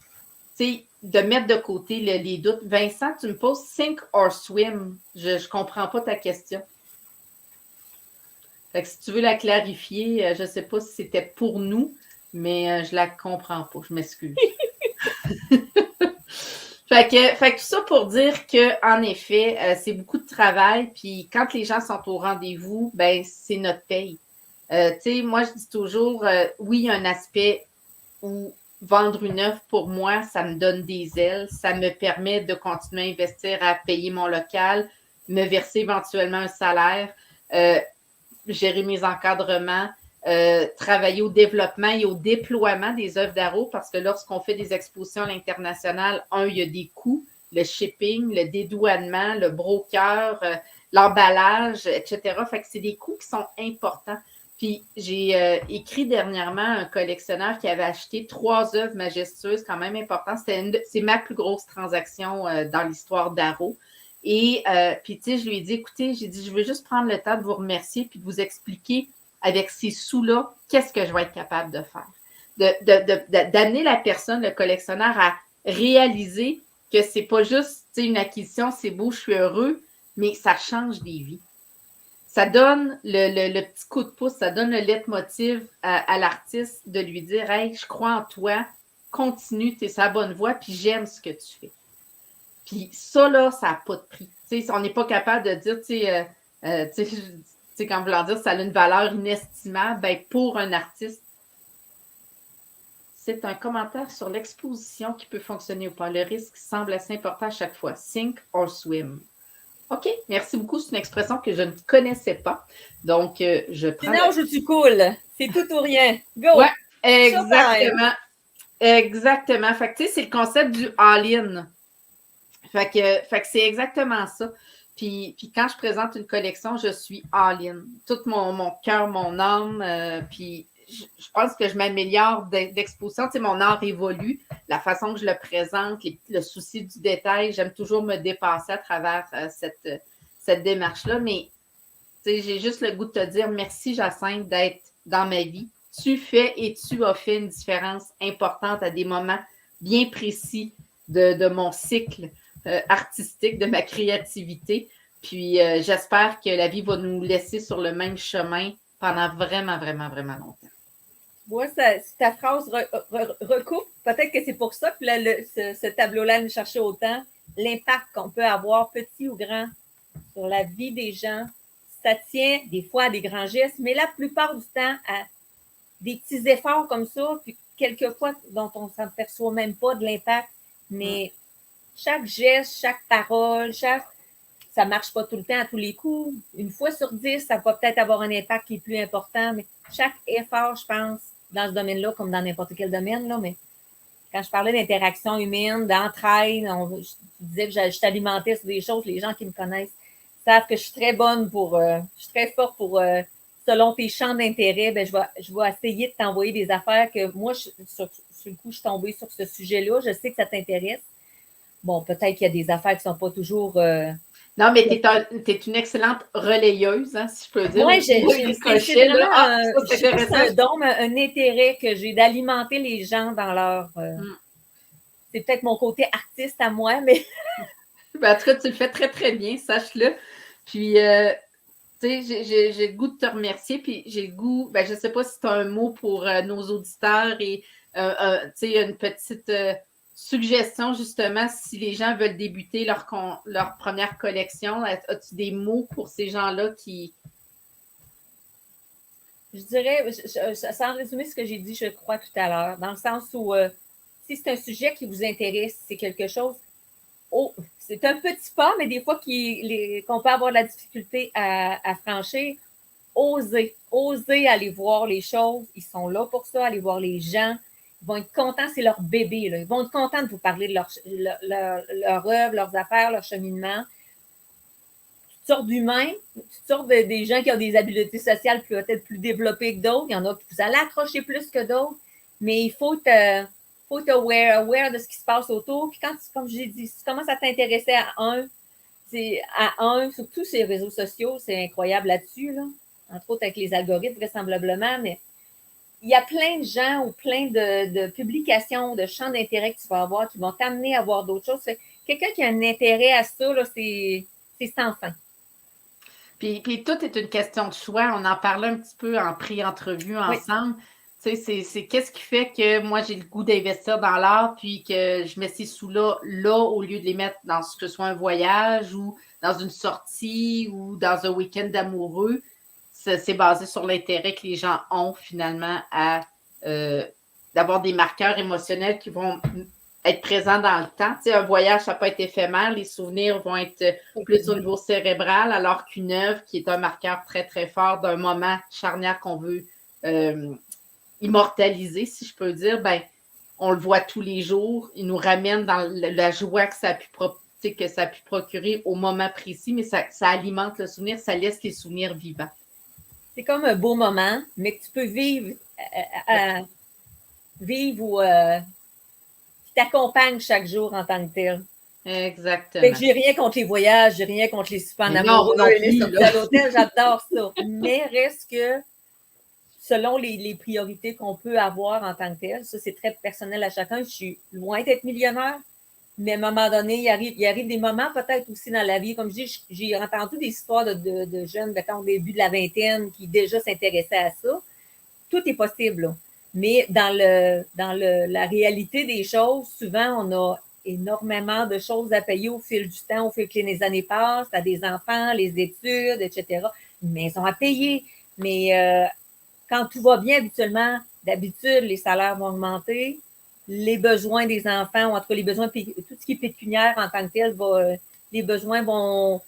de mettre de côté les doutes. Vincent, tu me poses sink or swim. Je ne comprends pas ta question. Fait que si tu veux la clarifier, je ne sais pas si c'était pour nous, mais je ne la comprends pas. Je m'excuse. Fait que tout ça pour dire qu'en effet, c'est beaucoup de travail. Puis quand les gens sont au rendez-vous, ben c'est notre paye. Moi, je dis toujours, oui, il y a un aspect où vendre une œuvre, pour moi, ça me donne des ailes. Ça me permet de continuer à investir, à payer mon local, me verser éventuellement un salaire, gérer mes encadrements, travailler au développement et au déploiement des œuvres d'Arrow, parce que lorsqu'on fait des expositions à l'international, il y a des coûts, le shipping, le dédouanement, le broker, l'emballage, etc. Fait que c'est des coûts qui sont importants. Puis j'ai écrit dernièrement un collectionneur qui avait acheté 3 œuvres majestueuses, quand même importantes. C'est ma plus grosse transaction dans l'histoire d'Arrow. Et puis, tu sais, je lui ai dit, écoutez, j'ai dit, je veux juste prendre le temps de vous remercier puis de vous expliquer avec ces sous-là, qu'est-ce que je vais être capable de faire. D'amener la personne, le collectionneur, à réaliser que c'est pas juste une acquisition, c'est beau, je suis heureux, mais ça change des vies. Ça donne le petit coup de pouce, ça donne le leitmotiv à l'artiste de lui dire « Hey, je crois en toi, continue, tu es sur la bonne voie, puis j'aime ce que tu fais. » Puis ça, là, ça n'a pas de prix. T'sais, on n'est pas capable de dire, quand vouloir dire ça a une valeur inestimable, ben, pour un artiste, c'est un commentaire sur l'exposition qui peut fonctionner ou pas. Le risque semble assez important à chaque fois. Sink or swim. OK, merci beaucoup. C'est une expression que je ne connaissais pas. Donc, je prends... Sinon, tu coules. C'est tout ou rien. Go! Oui, exactement. Exactement. Fait que, tu sais, c'est le concept du all-in. Fait que c'est exactement ça. Puis quand je présente une collection, je suis all-in. Tout mon cœur, mon âme. Puis je pense que je m'améliore d'exposition. Tu sais, mon art évolue. La façon que je le présente, le souci du détail, j'aime toujours me dépasser à travers cette démarche-là. Mais tu sais, j'ai juste le goût de te dire merci, Jacinthe, d'être dans ma vie. Tu fais et tu as fait une différence importante à des moments bien précis de mon cycle artistique, de ma créativité. Puis j'espère que la vie va nous laisser sur le même chemin pendant vraiment, vraiment, vraiment longtemps. Moi, ta phrase recoupe. Peut-être que c'est pour ça que ce tableau-là nous cherchait autant. L'impact qu'on peut avoir, petit ou grand, sur la vie des gens. Ça tient des fois à des grands gestes, mais la plupart du temps à des petits efforts comme ça, puis quelquefois dont on ne s'aperçoit même pas de l'impact. Mais chaque geste, chaque parole, ça ne marche pas tout le temps à tous les coups. Une fois sur 10, ça va peut-être avoir un impact qui est plus important, mais chaque effort, je pense, dans ce domaine-là, comme dans n'importe quel domaine, là, mais quand je parlais d'interaction humaine, d'entraide, je disais que je t'alimentais sur des choses, les gens qui me connaissent savent que je suis très bonne je suis très forte pour, selon tes champs d'intérêt, ben, je vais essayer de t'envoyer des affaires que moi, sur le coup, je suis tombée sur ce sujet-là. Je sais que ça t'intéresse. Bon, peut-être qu'il y a des affaires qui ne sont pas toujours. Non, mais tu es une excellente relayeuse, hein, si je peux dire. Oui, c'est un don, un intérêt que j'ai d'alimenter les gens dans leur. C'est peut-être mon côté artiste à moi, mais. En tout cas, tu le fais très, très bien, sache-le. Puis, tu sais, j'ai le goût de te remercier, puis j'ai le goût, je ne sais pas si tu as un mot pour nos auditeurs et, tu sais, une petite suggestion, justement, si les gens veulent débuter leur première collection. As-tu des mots pour ces gens-là qui... Je dirais, sans résumer ce que j'ai dit, je crois, tout à l'heure, dans le sens où, si c'est un sujet qui vous intéresse, c'est quelque chose... c'est un petit pas, mais des fois qu'on peut avoir de la difficulté à franchir. Oser aller voir les choses. Ils sont là pour ça, aller voir les gens. Ils vont être contents, c'est leur bébé. Là. Ils vont être contents de vous parler de leur œuvre, leurs affaires, leur cheminement. Toutes sortes d'humains, toutes sortes des gens qui ont des habiletés sociales peut-être plus développées que d'autres. Il y en a qui vous allez accrocher plus que d'autres, mais il faut être aware de ce qui se passe autour. Puis quand, comme j'ai dit, si tu commences à t'intéresser surtout ces réseaux sociaux, c'est incroyable là-dessus, là. Entre autres avec les algorithmes, vraisemblablement, mais il y a plein de gens ou plein de publications, de champs d'intérêt que tu vas avoir qui vont t'amener à voir d'autres choses. Quelqu'un qui a un intérêt à ça, là, c'est sans fin. Puis tout est une question de choix. On en parlait un petit peu en pré-entrevue ensemble. Tu sais, c'est qu'est-ce qui fait que moi, j'ai le goût d'investir dans l'art, puis que je mets ces sous-là au lieu de les mettre dans ce que ce soit un voyage ou dans une sortie ou dans un week-end d'amoureux. C'est basé sur l'intérêt que les gens ont finalement à d'avoir des marqueurs émotionnels qui vont être présents dans le temps. Tu sais, un voyage, ça peut être éphémère. Les souvenirs vont être plus au niveau cérébral, alors qu'une œuvre qui est un marqueur très, très fort d'un moment charnière qu'on veut immortaliser, si je peux dire, on le voit tous les jours. Il nous ramène dans la joie que ça a pu procurer au moment précis, mais ça alimente le souvenir, ça laisse les souvenirs vivants. c'est comme un beau moment, mais que tu peux vivre, vivre ou qui t'accompagne chaque jour en tant que tel. Fait que Exactement. j'ai rien contre les voyages, j'ai rien contre les soupers en Mais non, amoureux, moi non les plus, sorties là. à l'hôtel, j'adore ça. Mais reste que selon les priorités qu'on peut avoir en tant que tel, ça c'est très personnel à chacun. Je suis loin d'être millionnaire, mais à un moment donné, il arrive des moments peut-être aussi dans la vie, comme je dis, j'ai entendu des histoires de jeunes, mettons, au début de la vingtaine, qui déjà s'intéressaient à ça. Tout est possible, là. Mais la réalité des choses, souvent, on a énormément de choses à payer au fil du temps, au fil que les années passent, à des enfants, les études, etc. Une maison à payer. Mais quand tout va bien, habituellement, d'habitude, les salaires vont augmenter, les besoins des enfants, ou entre les besoins, tout ce qui est pécuniaire en tant que tel, les besoins vont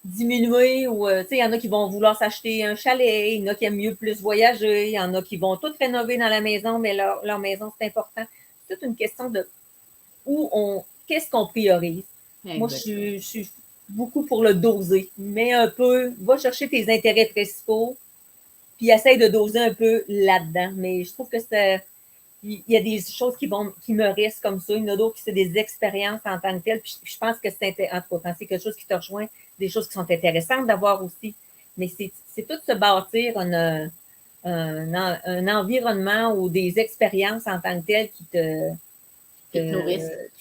diminuer ou, il y en a qui vont vouloir s'acheter un chalet, il y en a qui aiment mieux plus voyager, il y en a qui vont tout rénover dans la maison, mais leur maison, c'est important. C'est toute une question de qu'est-ce qu'on priorise. Exactement. Moi, je suis beaucoup pour le doser, mais un peu, va chercher tes intérêts principaux, puis essaye de doser un peu là-dedans. Mais je trouve que il y a des choses qui me restent comme ça. Il y en a d'autres qui c'est des expériences en tant que telles. Puis je pense que en tout cas, quand c'est quelque chose qui te rejoint, des choses qui sont intéressantes d'avoir aussi. Mais c'est tout se bâtir un environnement ou des expériences en tant que telles qui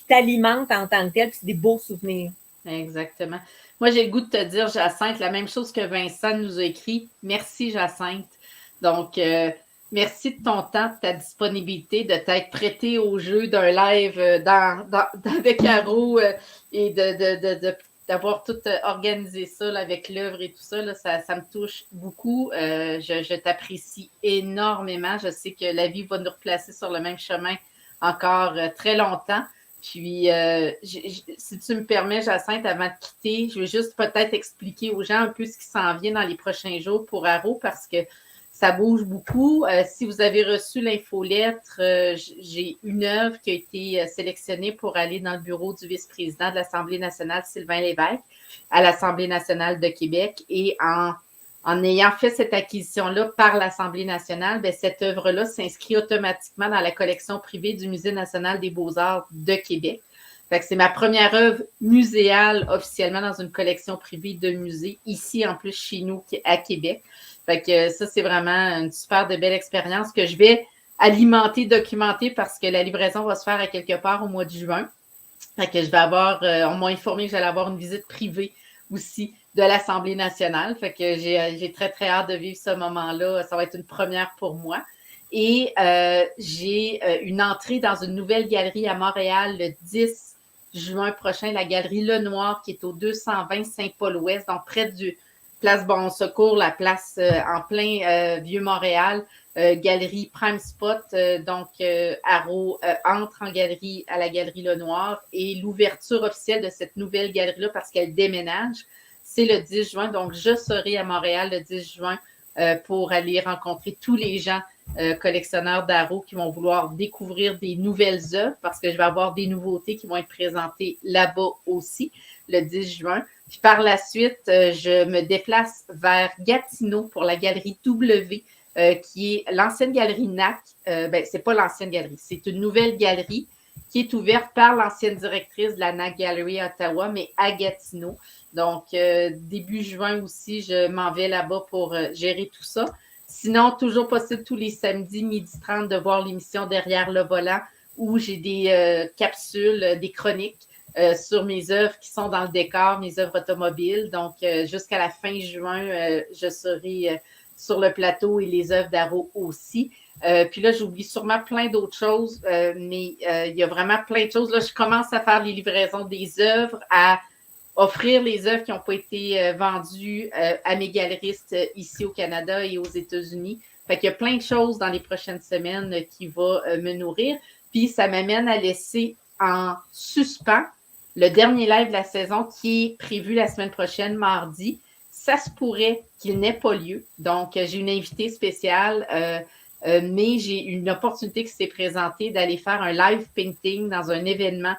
t'alimentent en tant que telles, puis c'est des beaux souvenirs. Exactement. Moi, j'ai le goût de te dire, Jacinthe, la même chose que Vincent nous a écrit. Merci, Jacinthe. Donc, merci de ton temps, de ta disponibilité, de t'être prêté au jeu d'un live avec Caro et d'avoir tout organisé ça là, avec l'œuvre et tout ça, là, ça me touche beaucoup. Je t'apprécie énormément. Je sais que la vie va nous replacer sur le même chemin encore très longtemps. Puis, si tu me permets, Jacinthe, avant de quitter, je vais juste peut-être expliquer aux gens un peu ce qui s'en vient dans les prochains jours pour Arro parce que ça bouge beaucoup. Si vous avez reçu l'infolettre, j'ai une œuvre qui a été sélectionnée pour aller dans le bureau du vice-président de l'Assemblée nationale, Sylvain Lévesque, à l'Assemblée nationale de Québec. Et en ayant fait cette acquisition-là par l'Assemblée nationale, bien, cette œuvre-là s'inscrit automatiquement dans la collection privée du Musée national des beaux-arts de Québec. Fait que c'est ma première œuvre muséale officiellement dans une collection privée de musée, ici en plus chez nous à Québec. Fait que ça, c'est vraiment une super de belle expérience que je vais alimenter, documenter parce que la livraison va se faire à quelque part au mois de juin. Fait que je vais avoir, on m'a informé que j'allais avoir une visite privée aussi de l'Assemblée nationale. Fait que j'ai très, très hâte de vivre ce moment-là. Ça va être une première pour moi. Et j'ai une entrée dans une nouvelle galerie à Montréal le 10 juin prochain, la galerie Lenoir, qui est au 220 Saint-Paul-Ouest, donc près du Place Bon Secours, la place en plein Vieux-Montréal. Galerie Prime Spot, donc Arro entre en galerie à la galerie Lenoir et l'ouverture officielle de cette nouvelle galerie-là parce qu'elle déménage, c'est le 10 juin. Donc, je serai à Montréal le 10 juin pour aller rencontrer tous les gens collectionneurs d'Arro qui vont vouloir découvrir des nouvelles œuvres parce que je vais avoir des nouveautés qui vont être présentées là-bas aussi le 10 juin. Puis par la suite, je me déplace vers Gatineau pour la galerie W, qui est l'ancienne galerie NAC. C'est pas l'ancienne galerie, c'est une nouvelle galerie qui est ouverte par l'ancienne directrice de la NAC Gallery Ottawa, mais à Gatineau. Donc, début juin aussi, je m'en vais là-bas pour gérer tout ça. Sinon, toujours possible tous les samedis, 12h30, de voir l'émission Derrière le volant où j'ai des capsules, des chroniques sur mes œuvres qui sont dans le décor, mes œuvres automobiles. Donc, jusqu'à la fin juin, je serai sur le plateau et les œuvres d'Arro aussi. Puis là, j'oublie sûrement plein d'autres choses, mais il y a vraiment plein de choses. Là, je commence à faire les livraisons des œuvres, à offrir les œuvres qui n'ont pas été vendues à mes galeristes ici au Canada et aux États-Unis. Fait qu'il y a plein de choses dans les prochaines semaines qui vont me nourrir. Puis ça m'amène à laisser en suspens le dernier live de la saison qui est prévu la semaine prochaine, mardi. Ça se pourrait qu'il n'ait pas lieu. Donc, j'ai une invitée spéciale, mais j'ai une opportunité qui s'est présentée d'aller faire un live painting dans un événement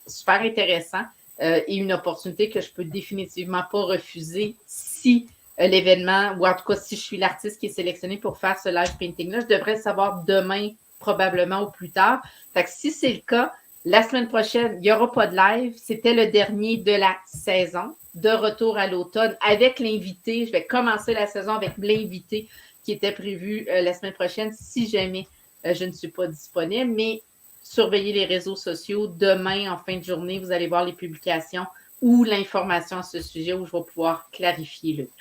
super intéressant et une opportunité que je peux définitivement pas refuser si l'événement, ou en tout cas, si je suis l'artiste qui est sélectionné pour faire ce live painting-là, je devrais le savoir demain, probablement, ou plus tard. Fait que si c'est le cas, la semaine prochaine, il n'y aura pas de live. C'était le dernier de la saison, de retour à l'automne, avec l'invité. Je vais commencer la saison avec l'invité qui était prévu la semaine prochaine, si jamais je ne suis pas disponible. Mais surveillez les réseaux sociaux. Demain, en fin de journée, vous allez voir les publications ou l'information à ce sujet où je vais pouvoir clarifier le tout.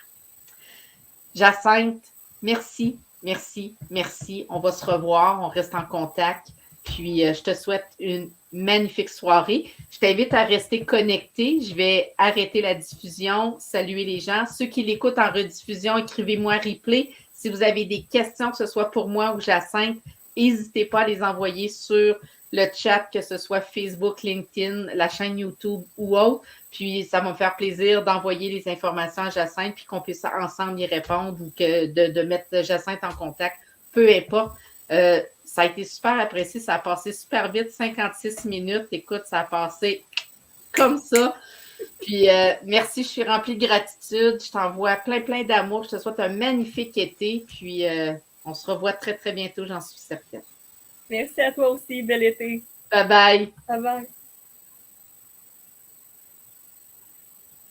Jacinthe, merci, merci, merci. On va se revoir, on reste en contact. Puis, je te souhaite une magnifique soirée. Je t'invite à rester connecté. Je vais arrêter la diffusion, saluer les gens. Ceux qui l'écoutent en rediffusion, écrivez-moi replay. Si vous avez des questions, que ce soit pour moi ou Jacinthe, n'hésitez pas à les envoyer sur le chat, que ce soit Facebook, LinkedIn, la chaîne YouTube ou autre. Puis, ça va me faire plaisir d'envoyer les informations à Jacinthe puis qu'on puisse ensemble y répondre ou que de mettre Jacinthe en contact, peu importe. Ça a été super apprécié. Ça a passé super vite, 56 minutes. Écoute, ça a passé comme ça. Puis, merci, je suis remplie de gratitude. Je t'envoie plein, plein d'amour. Je te souhaite un magnifique été. Puis, on se revoit très, très bientôt, j'en suis certaine. Merci à toi aussi. Bel été. Bye bye. Bye bye.